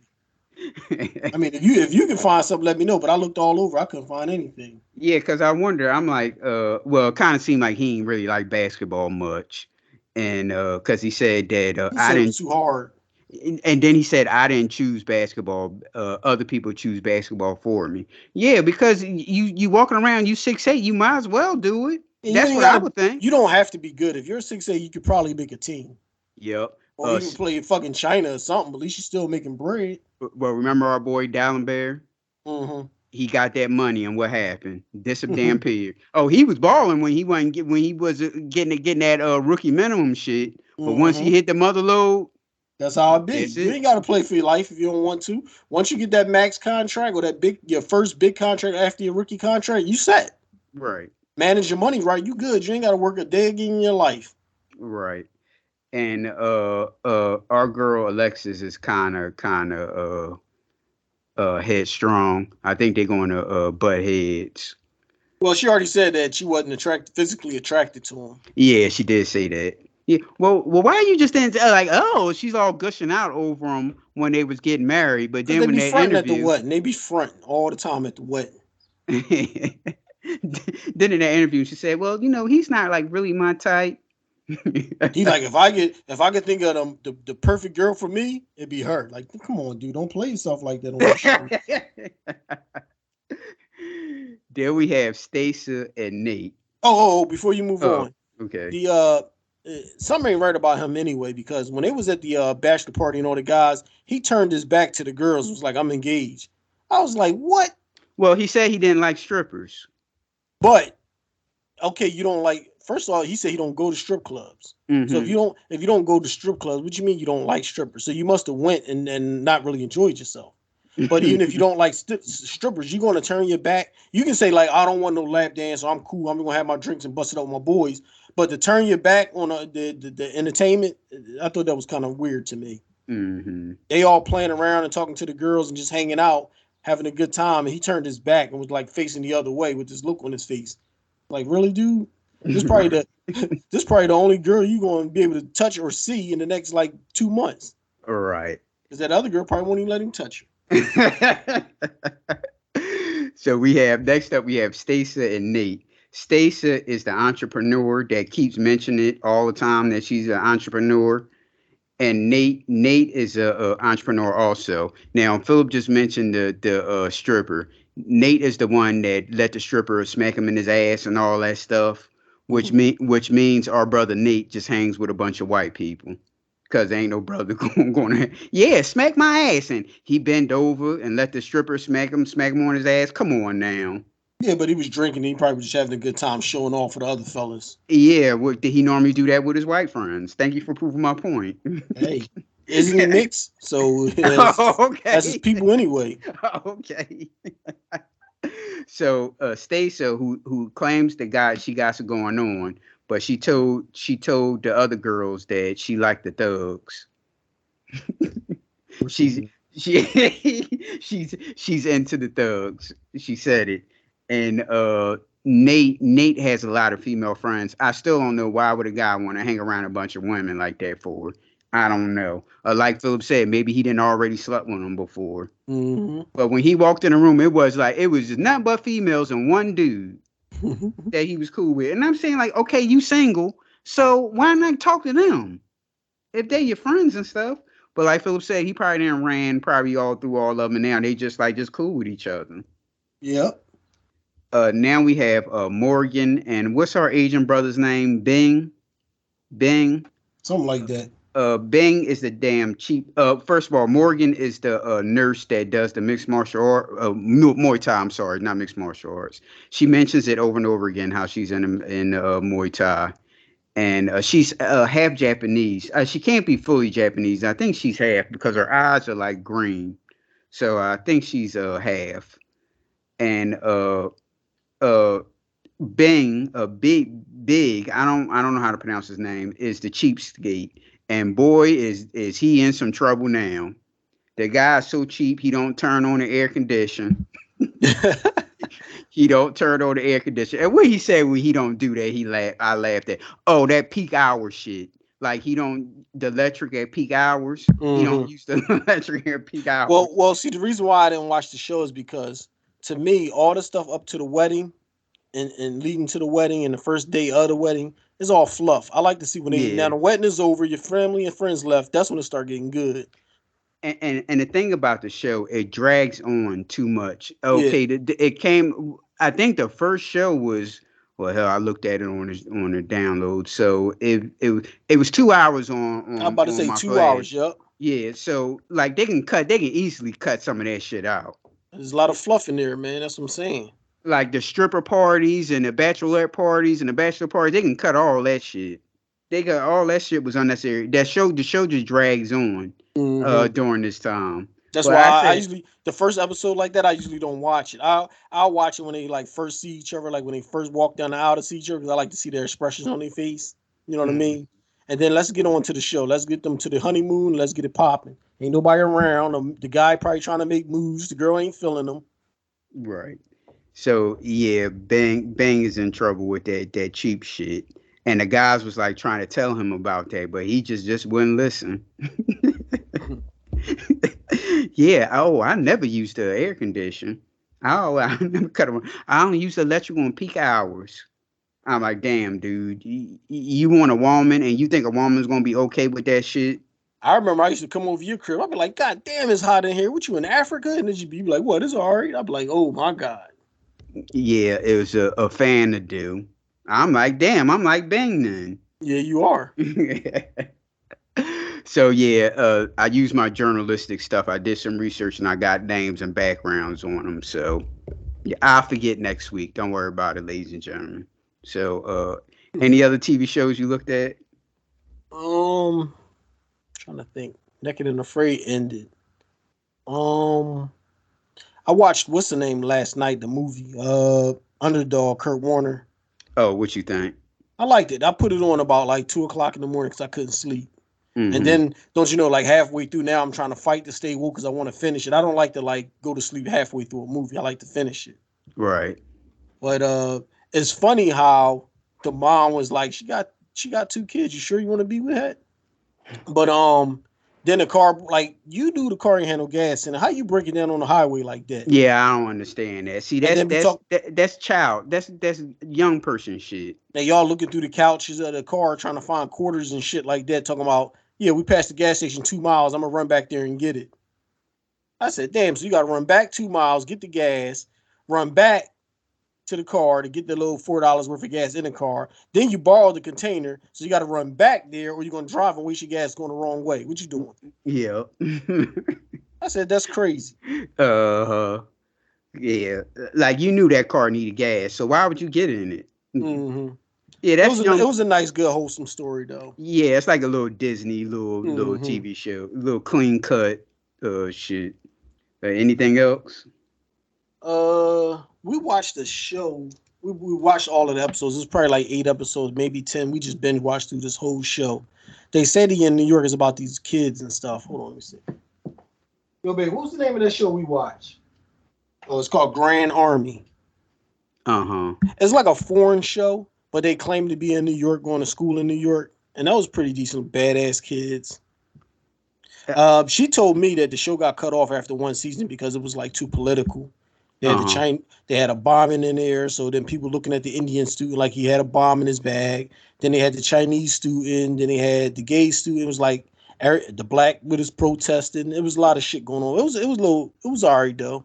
D: I mean, if you can find something, let me know. But I looked all over, I couldn't find anything.
C: Yeah, because I wonder. I'm like, well, it kind of seemed like he ain't really like basketball much, and because he said that
D: He
C: I
D: said it
C: didn't,
D: was too hard.
C: and then he said I didn't choose basketball. Other people choose basketball for me. Yeah, because you walking around, you 6'8", you might as well do it.
D: And you
C: That's
D: ain't
C: what I
D: gotta.
C: would think.
D: You don't have to be good. If you're 6'8", you could probably make a team
C: Yep.
D: or even play in fucking China or something. But at least you're still making bread.
C: Well, remember our boy Dallin Bear?
D: Mm-hmm.
C: He got that money, and what happened? Disappeared. Oh, he was balling when he wasn't when he was getting that rookie minimum shit. But once he
D: Mm-hmm.
C: hit the mother load,
D: That's how it be.
C: that's
D: You
C: it.
D: ain't got to play for your life if you don't want to. Once you get that max contract or your first big contract after your rookie contract, you set.
C: Right,
D: Manage your money right. You good. You ain't got to work a day again in your life.
C: right. And our girl Alexis is kind of headstrong. I think they're going to butt heads.
D: Well, she already said that she wasn't physically attracted to him.
C: Yeah, she did say that. Yeah. Well, why you just didn't like? Oh, she's all gushing out over him when they was getting married, but
D: Because
C: then
D: they
C: when
D: be
C: that
D: fronting at the
C: interview,
D: wedding. They be fronting all the time at the wedding.
C: then in that interview, she said, "Well, he's not like really my type."
D: He like if I could think of the perfect girl for me, it'd be her. Like, come on, dude, don't play yourself like that on the show.
C: There we have Stacey and Nate.
D: Before you move
C: Oh,
D: on,
C: Okay.
D: The something ain't right about him anyway, because when they was at the bachelor party and all the guys, he turned his back to the girls, was like, I'm engaged. I was like, what?
C: Well, he said he didn't like strippers.
D: But okay, you don't like, first of all, he said he don't go to strip clubs. So
C: Mm-hmm.
D: if you don't go to strip clubs, what you mean you don't like strippers? So you must have went and not really enjoyed yourself. But even if you don't like strippers, you're going to turn your back. You can say like, I don't want no lap dance, or I'm cool, I'm going to have my drinks and bust it up with my boys. But to turn your back on the entertainment, I thought that was kind of weird to me.
C: Mm-hmm.
D: They all playing around and talking to the girls and just hanging out, having a good time. And he turned his back and was like facing the other way with this look on his face. Like, really, dude? This probably the this probably the only girl you going to be able to touch or see in the next like 2 months.
C: All right.
D: Because that other girl probably won't even let him touch her.
C: So next up we have Stacey and Nate. Stacey is the entrepreneur that keeps mentioning it all the time that she's an entrepreneur, and Nate is a entrepreneur also. Now Philip just mentioned the stripper. Nate is the one that let the stripper smack him in his ass and all that stuff, which means our brother Nate just hangs with a bunch of white people. Cause ain't no brother gonna smack my ass, and he bent over and let the stripper smack him on his ass. Come on now.
D: Yeah, but he was drinking. He probably was just having a good time showing off for the other fellas.
C: Yeah, what did he normally do that with his white friends? Thank you for proving my point.
D: Hey, isn't he mixed? So
C: Okay,
D: that's his people anyway.
C: Okay. So Stacey, who claims that she got some going on, but she told the other girls that she liked the thugs. she's she's into the thugs. She said it. And Nate has a lot of female friends. I still don't know why would a guy want to hang around a bunch of women like that for. I don't know. Like Philip said, maybe he didn't already slept with them before.
D: Mm-hmm.
C: But when he walked in the room, it was just nothing but females and one dude that he was cool with. And I'm saying, like, okay, you single, so why not talk to them if they're your friends and stuff? But like Philip said, he probably didn't ran probably all through all of them, and now they just cool with each other.
D: Yep.
C: Now we have Morgan and what's our Asian brother's name? Bing.
D: Something like that.
C: Bing is the damn cheap. First of all, Morgan is the nurse that does the mixed martial art, Muay Thai. I'm sorry, not mixed martial arts. She mentions it over and over again how she's in Muay Thai, and she's half Japanese. She can't be fully Japanese. I think she's half because her eyes are like green, so I think she's half. And Bing, big. I don't know how to pronounce his name. Is the cheapskate, and boy is he in some trouble now. The guy's so cheap he don't turn on the air condition. He don't turn on the air conditioner. And what he said when he don't do that, I laughed at. Oh, that peak hour shit. Like the electric at peak hours.
D: Mm-hmm.
C: He don't use the electric at peak hours.
D: Well, see, the reason why I didn't watch the show is because to me, all the stuff up to the wedding and leading to the wedding and the first day of the wedding is all fluff. I like to see when now the wedding is over, your family and friends left. That's when it start getting good.
C: And the thing about the show, it drags on too much. Okay, it came. I think the first show was hell. I looked at it on the download, so it was 2 hours on.
D: I'm about to say 2 hours. Yep.
C: Yeah, so like they can easily cut some of that shit out.
D: There's a lot of fluff in there, man. That's what I'm saying.
C: Like the stripper parties and the bachelorette parties and the bachelor parties, they can cut all that shit. They got all that shit was unnecessary. The show just drags on during this time.
D: That's why I usually the first episode like that I usually don't watch it. I'll watch it when they like first see each other, like when they first walk down the aisle to see each other, because I like to see their expressions on their face. You know what I mean? And then let's get on to the show. Let's get them to the honeymoon. Let's get it popping. Ain't nobody around. The guy probably trying to make moves. The girl ain't feeling them.
C: Right. So yeah, Bang is in trouble with that cheap shit. And the guys was like trying to tell him about that, but he just wouldn't listen. Yeah. Oh, I never used the air condition. Oh, I never cut them. I only use the electrical on peak hours. I'm like, damn, dude. You want a woman, and you think a woman's gonna be okay with that shit?
D: I remember I used to come over your crib. I'd be like, God damn, it's hot in here. What, you in Africa? And then you'd be like, what? It's all right. I'd be like, oh my God.
C: Yeah, it was a fan to do. I'm like, damn, I'm like Bing then.
D: Yeah, you are.
C: So yeah, I used my journalistic stuff. I did some research and I got names and backgrounds on them. So yeah, I'll forget next week. Don't worry about it, ladies and gentlemen. So any other TV shows you looked at?
D: Trying to think. Naked and Afraid ended. Um, I watched what's the name last night? The movie. Underdog. Kurt Warner.
C: Oh, what you think?
D: I liked it. I put it on about like 2 o'clock in the morning because I couldn't sleep. And
C: Mm-hmm.
D: then don't you know, like halfway through now, I'm trying to fight to stay woke because I want to finish it. I don't like to like go to sleep halfway through a movie. I like to finish it.
C: Right.
D: But it's funny how the mom was like, she got 2 kids. You sure you want to be with her? But then the car, like you do, the car ain't handle gas, and how you break it down on the highway like that?
C: Yeah, I don't understand that. See,
D: And then we talk.
C: that's child. That's young person shit.
D: Now y'all looking through the couches of the car trying to find quarters and shit like that, talking about, yeah, we passed the gas station 2 miles. I'm gonna run back there and get it. I said, damn, so you gotta run back 2 miles, get the gas, run back to the car to get the little $4 worth of gas in the car. Then you borrow the container, so you gotta run back there, or you're gonna drive and waste your gas going the wrong way. What you doing?
C: Yeah.
D: I said, that's crazy.
C: Yeah. Like you knew that car needed gas, so why would you get in it?
D: Mm-hmm.
C: Yeah,
D: It
C: that's
D: was
C: young.
D: it was a nice, good, wholesome story though.
C: Yeah, it's like a little Disney little TV show, little clean cut shit. Anything else?
D: We watched the show. We watched all of the episodes. It's probably like 8 episodes, maybe 10. We just binge watched through this whole show. They said he in New York is about these kids and stuff. Hold on, let me see. Yo, babe, what was the name of that show we watched? Oh, it's called Grand Army. It's like a foreign show, but they claim to be in New York, going to school in New York, and that was pretty decent. Badass kids. She told me that the show got cut off after one season because it was like too political. They had they had a bombing in there, so then people looking at the Indian student like he had a bomb in his bag. Then they had the Chinese student, then they had the gay student. It was like the black with his protesting. It was a lot of shit going on. It was alright though.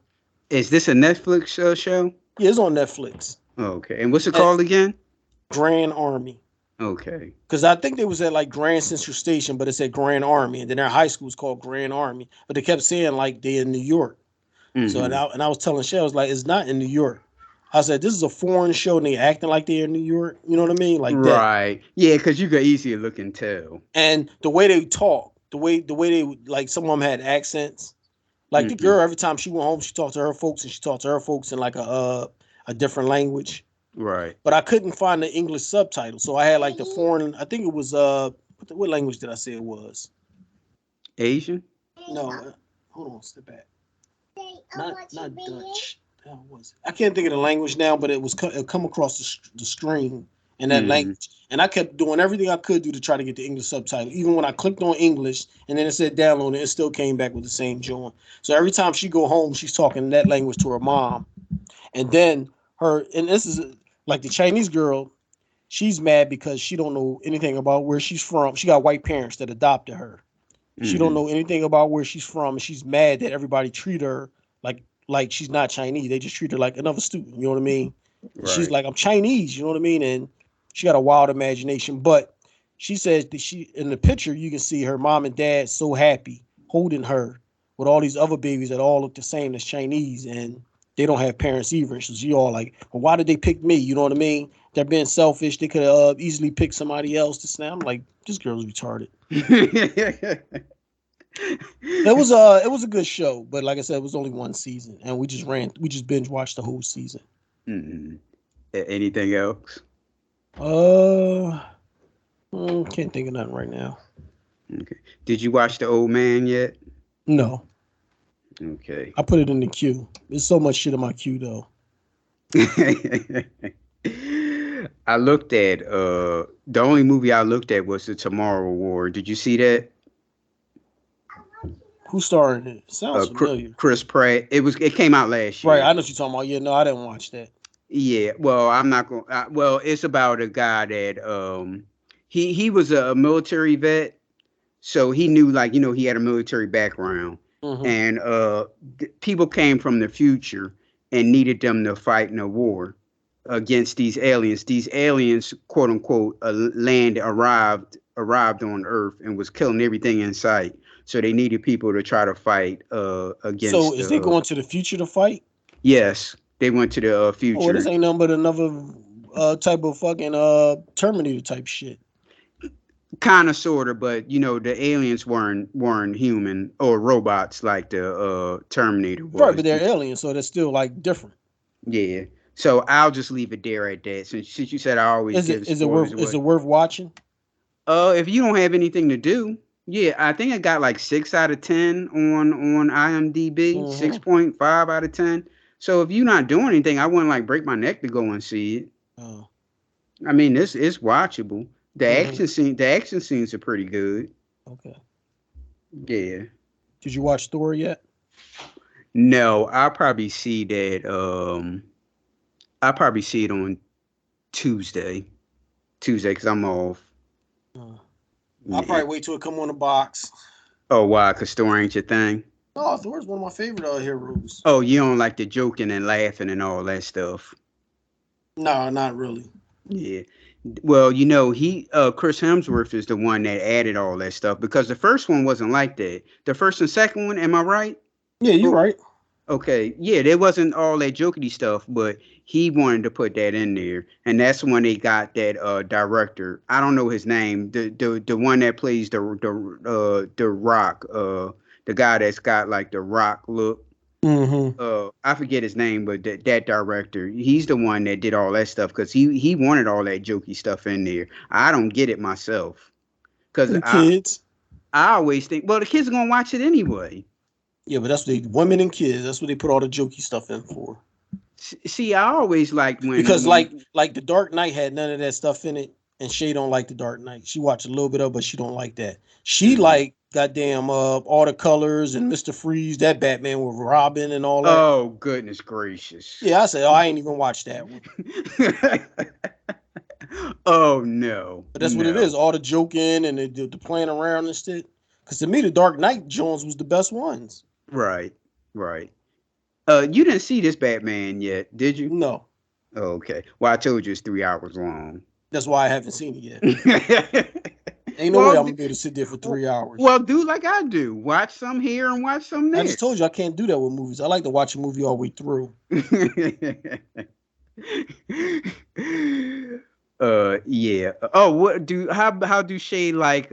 C: Is this a Netflix show?
D: Yeah, it's on Netflix.
C: Okay, and what's it called again?
D: Grand Army.
C: Okay.
D: Because I think they was at like Grand Central Station, but it said Grand Army, and then their high school was called Grand Army. But they kept saying like they in New York. So and I was telling Shay, I was like, it's not in New York. I said, this is a foreign show and they acting like they're in New York. You know what I mean? Like that.
C: Right. Yeah, because you could easily look and tell.
D: And the way they talk, the way they like some of them had accents. Like the girl, every time she went home, she talked to her folks and she talked to her folks in like a different language.
C: Right.
D: But I couldn't find the English subtitle. So I had like the foreign, I think it was what language did I say it was?
C: Asian?
D: No, hold on, step back. Not Dutch. Hell was it? I can't think of the language now, but it come across the screen in that language, and I kept doing everything I could do to try to get the English subtitle. Even when I clicked on English and then it said download, it still came back with the same joint. So every time she go home, she's talking that language to her mom, and then this is like the Chinese girl. She's mad because she don't know anything about where she's from. She got white parents that adopted her. She don't know anything about where she's from, and she's mad that everybody treat her like she's not Chinese. They just treat her like another student. You know what I mean? Right. She's like, I'm Chinese. You know what I mean? And she got a wild imagination. But she says that she in the picture you can see her mom and dad so happy holding her with all these other babies that all look the same as Chinese, and they don't have parents either. So she all like, well, why did they pick me? You know what I mean? They're being selfish. They could have easily picked somebody else to snap. I'm like, this girl's retarded. It was a good show, but like I said, it was only one season, and we just binge watched the whole season.
C: Anything else?
D: Can't think of nothing right now.
C: Okay. Did you watch The Old Man yet?
D: No.
C: Okay.
D: I put it in the queue. There's so much shit in my queue though.
C: I looked at the only movie I looked at was The Tomorrow War. Did you see that?
D: Who starred in it? Sounds familiar.
C: Chris Pratt. It came out last year.
D: Right, I know what you're talking about. Yeah, no, I didn't watch that.
C: Yeah, well, I'm not going. Well, it's about a guy that he was a military vet, so he knew, like, he had a military background, and people came from the future and needed them to fight in a war, against these aliens. These aliens, quote unquote, arrived on Earth and was killing everything in sight. So they needed people to try to fight
D: So
C: against
D: is they
C: the.
D: going to the future to fight?
C: Yes, they went to the
D: Oh, well, this
C: future.
D: ain't nothing but another type of fucking Terminator type shit.
C: Kind of, sort of, but the aliens weren't human or robots like the Terminator
D: Right,
C: was.
D: but they're aliens, so they're still like different.
C: Yeah. So I'll just leave it there at that. Since you said I always give
D: Is it worth
C: spoilers away.
D: watching?
C: If you don't have anything to do, yeah, I think it got like 6 out of 10 on IMDb,
D: Mm-hmm.
C: 6.5 out of 10. So if you're not doing anything, I wouldn't like break my neck to go and see it.
D: Oh.
C: I mean, it's watchable.
D: Mhm.
C: The action scenes are pretty good.
D: Okay.
C: Yeah.
D: Did you watch Thor yet?
C: No, I'll probably see that. I'll probably see it on Tuesday. Tuesday, because I'm off.
D: I'll probably wait till it come on the box.
C: Oh, why? Because Thor ain't your thing?
D: No, Thor's one of my favorite heroes.
C: Oh, you don't like the joking and laughing and all that stuff.
D: No, not really.
C: Yeah. Well, Chris Hemsworth is the one that added all that stuff because the first one wasn't like that. The first and second one, am I right?
D: Yeah, you're right.
C: Okay, yeah, there wasn't all that jokey stuff, but he wanted to put that in there, and that's when they got that director. I don't know his name, the one that plays the Rock, the guy that's got like the Rock look.
D: Mm-hmm.
C: I forget his name, but that director, he's the one that did all that stuff because he wanted all that jokey stuff in there. I don't get it myself because
D: The kids.
C: I always think, well, the kids are gonna watch it anyway.
D: Yeah, but that's what they women and kids. That's what they put all the jokey stuff in for.
C: See, I always like
D: Because like the Dark Knight had none of that stuff in it, and Shay don't like the Dark Knight. She watched a little bit of, but she don't like that. She like goddamn all the colors and Mr. Freeze, that Batman with Robin and all that.
C: Oh goodness gracious!
D: Yeah, I said, I ain't even watched that one.
C: Oh no!
D: But that's what it is. All the joking and the playing around and shit. Because to me, the Dark Knight Jones was the best ones.
C: Right. You didn't see this Batman yet, did you?
D: No.
C: Oh, okay. Well, I told you it's 3 hours long.
D: That's why I haven't seen it yet. Ain't no way I'm gonna be able to sit there for 3 hours.
C: Well, do like I do. Watch some here and watch some there.
D: I just told you I can't do that with movies. I like to watch a movie all the way through.
C: Yeah. Oh, how do Shay like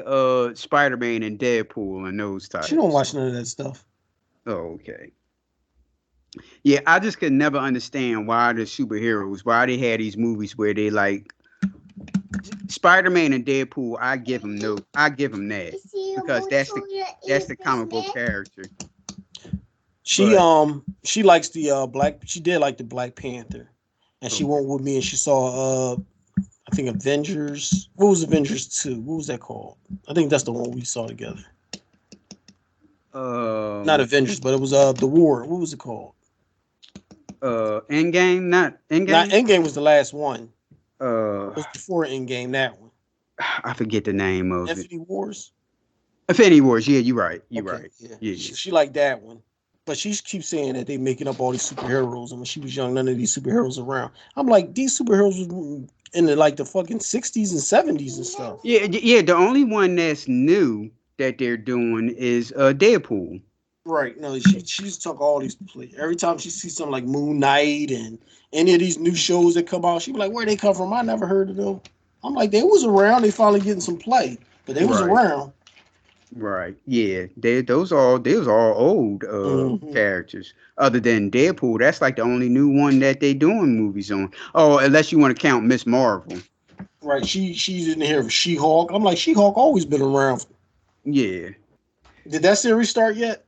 C: Spider-Man and Deadpool and those types?
D: She don't watch none of that stuff.
C: Oh, okay. Yeah, I just could never understand why the superheroes, why they had these movies where they like Spider-Man and Deadpool. I give them that because that's the comic book character.
D: She likes the black. She did like the Black Panther, and she went with me and she saw I think Avengers. What was Avengers 2? What was that called? I think that's the one we saw together. Not Avengers, but it was the War. What was it called?
C: Endgame, not Endgame.
D: Not Endgame was the last one. It
C: Uh,
D: was before Endgame. That one.
C: I forget the name of
D: Infinity Wars.
C: Infinity Wars. Yeah, you're right. You're
D: Okay,
C: right.
D: Yeah. She liked that one. But she keeps saying that they making up all these superheroes, and when she was young, none of these superheroes around. I'm like, these superheroes was in the fucking 60s and 70s and stuff.
C: Yeah. The only one that's new that they're doing is Deadpool.
D: Right. No, she's took all these. Every time she sees something like Moon Knight and any of these new shows that come out, she be like, "Where they come from? I never heard of them." I'm like, they was around. They finally getting some play, but they was around.
C: Right. Yeah. Those all old characters. Other than Deadpool, that's like the only new one that they doing movies on. Oh, unless you want to count Miss Marvel.
D: Right. She's in here for She-Hulk. I'm like, She-Hulk always been around.
C: Yeah.
D: Did that series start yet?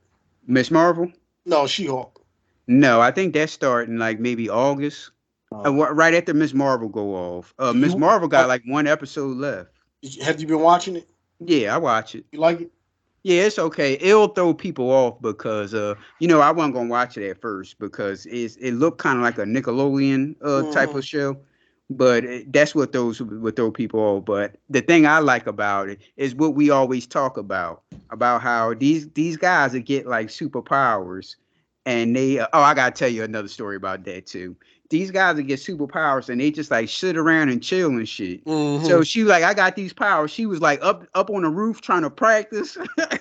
C: Miss Marvel?
D: No, She-Hulk.
C: No, I think that's starting like maybe August. Right after Miss Marvel go off. Miss Marvel got like one episode left.
D: Have you been watching it?
C: Yeah, I watch it.
D: You like it?
C: Yeah, it's okay. It'll throw people off because I wasn't gonna watch it at first because it looked kind of like a Nickelodeon type of show, but that's what would throw people off. But the thing I like about it is what we always talk about how these guys that get like superpowers, and they I gotta tell you another story about that too. these guys that get superpowers and they just like sit around and chill and shit.
D: Mhm.
C: So she like, I got these powers. She was like up on the roof trying to practice.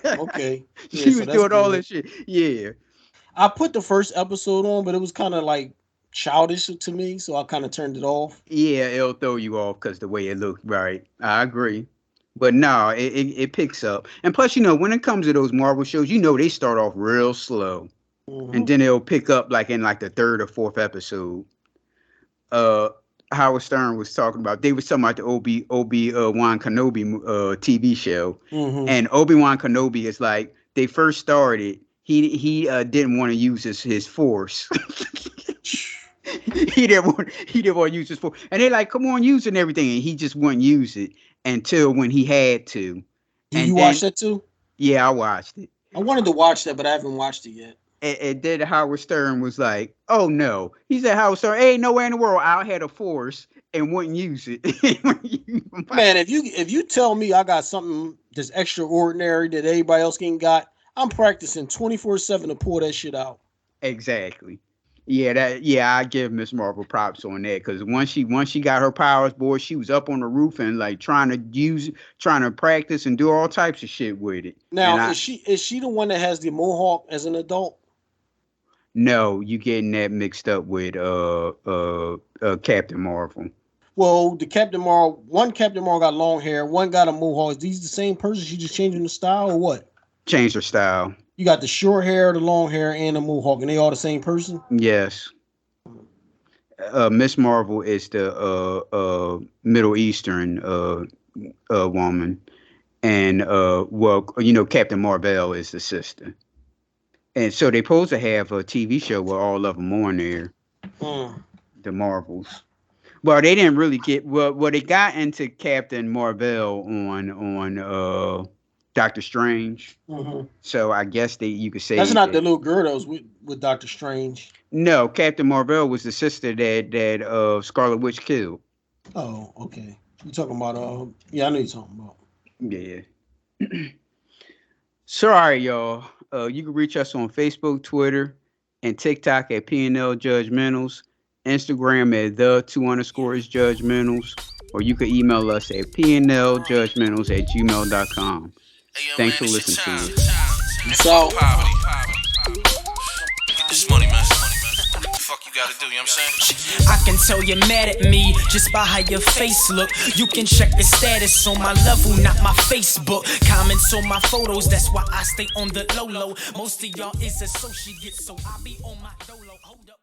D: Okay. Yeah,
C: She
D: so
C: was
D: that's
C: doing all
D: good.
C: this shit. Yeah.
D: I put the first episode on, but it was kind of like childish to me, so I kind of turned it off.
C: Yeah, it'll throw you off because the way it looked. Right. I agree. But no, it picks up. And plus, when it comes to those Marvel shows, they start off real slow.
D: Mhm.
C: And then it'll pick up like in like the third or fourth episode. Howard Stern was talking about, they was talking about the Obi-Wan Kenobi TV show.
D: Mhm.
C: And Obi-Wan Kenobi is like, they first started, he didn't want to use his force. he didn't want to use his force. And they're like, come on, use it and everything. And he just wouldn't use it until when he had to.
D: Do
C: And
D: you
C: then,
D: watch that too?
C: Yeah, I watched it.
D: I wanted to watch that, but I haven't watched it yet.
C: And then Howard Stern was like, "Oh no," he said, "Howard Stern, ain't nowhere in the world I had a force and wouldn't use it."
D: Man, if you tell me I got something that's extraordinary that everybody else ain't got, I'm practicing 24/7 to pull that shit out.
C: Exactly. Yeah, I give Miss Marvel props on that, because once she got her powers, boy, she was up on the roof and like trying to practice and do all types of shit with it.
D: Now, is she the one that has the mohawk as an adult?
C: No, you getting that mixed up with Captain Marvel.
D: Well, one Captain Marvel got long hair, one got a mohawk. Is these the same person? She just changing the style or what?
C: Changed her style.
D: You got the short hair, the long hair, and the mohawk, and they all the same person?
C: Yes. Miss Marvel is the Middle Eastern woman, and Captain Marvel is the sister. And so they supposed to have a TV show with all of them on there, the Marvels. Well, they didn't really get they got into Captain Marvel on Doctor Strange.
D: Mm-hmm.
C: So I guess you could say
D: that's not the little girl that was with Doctor Strange.
C: No, Captain Marvel was the sister that Scarlet Witch killed.
D: Oh, okay. You talking about yeah, I know you're talking about.
C: Yeah. Sorry, y'all. You can reach us on Facebook, Twitter, and TikTok at pnljudgementals, Instagram at _is_judgementals, or you can email us at pnljudgementals@gmail.com. Thanks for listening to us.
D: So,
B: this money, man. What the fuck you gotta do, you know what I'm saying?
A: I can tell you're mad at me just by how your face look. You can check the status on my level, not my Facebook. Comments on my photos, that's why I stay on the low. Most of y'all is associates, so I be on my dolo. Hold up.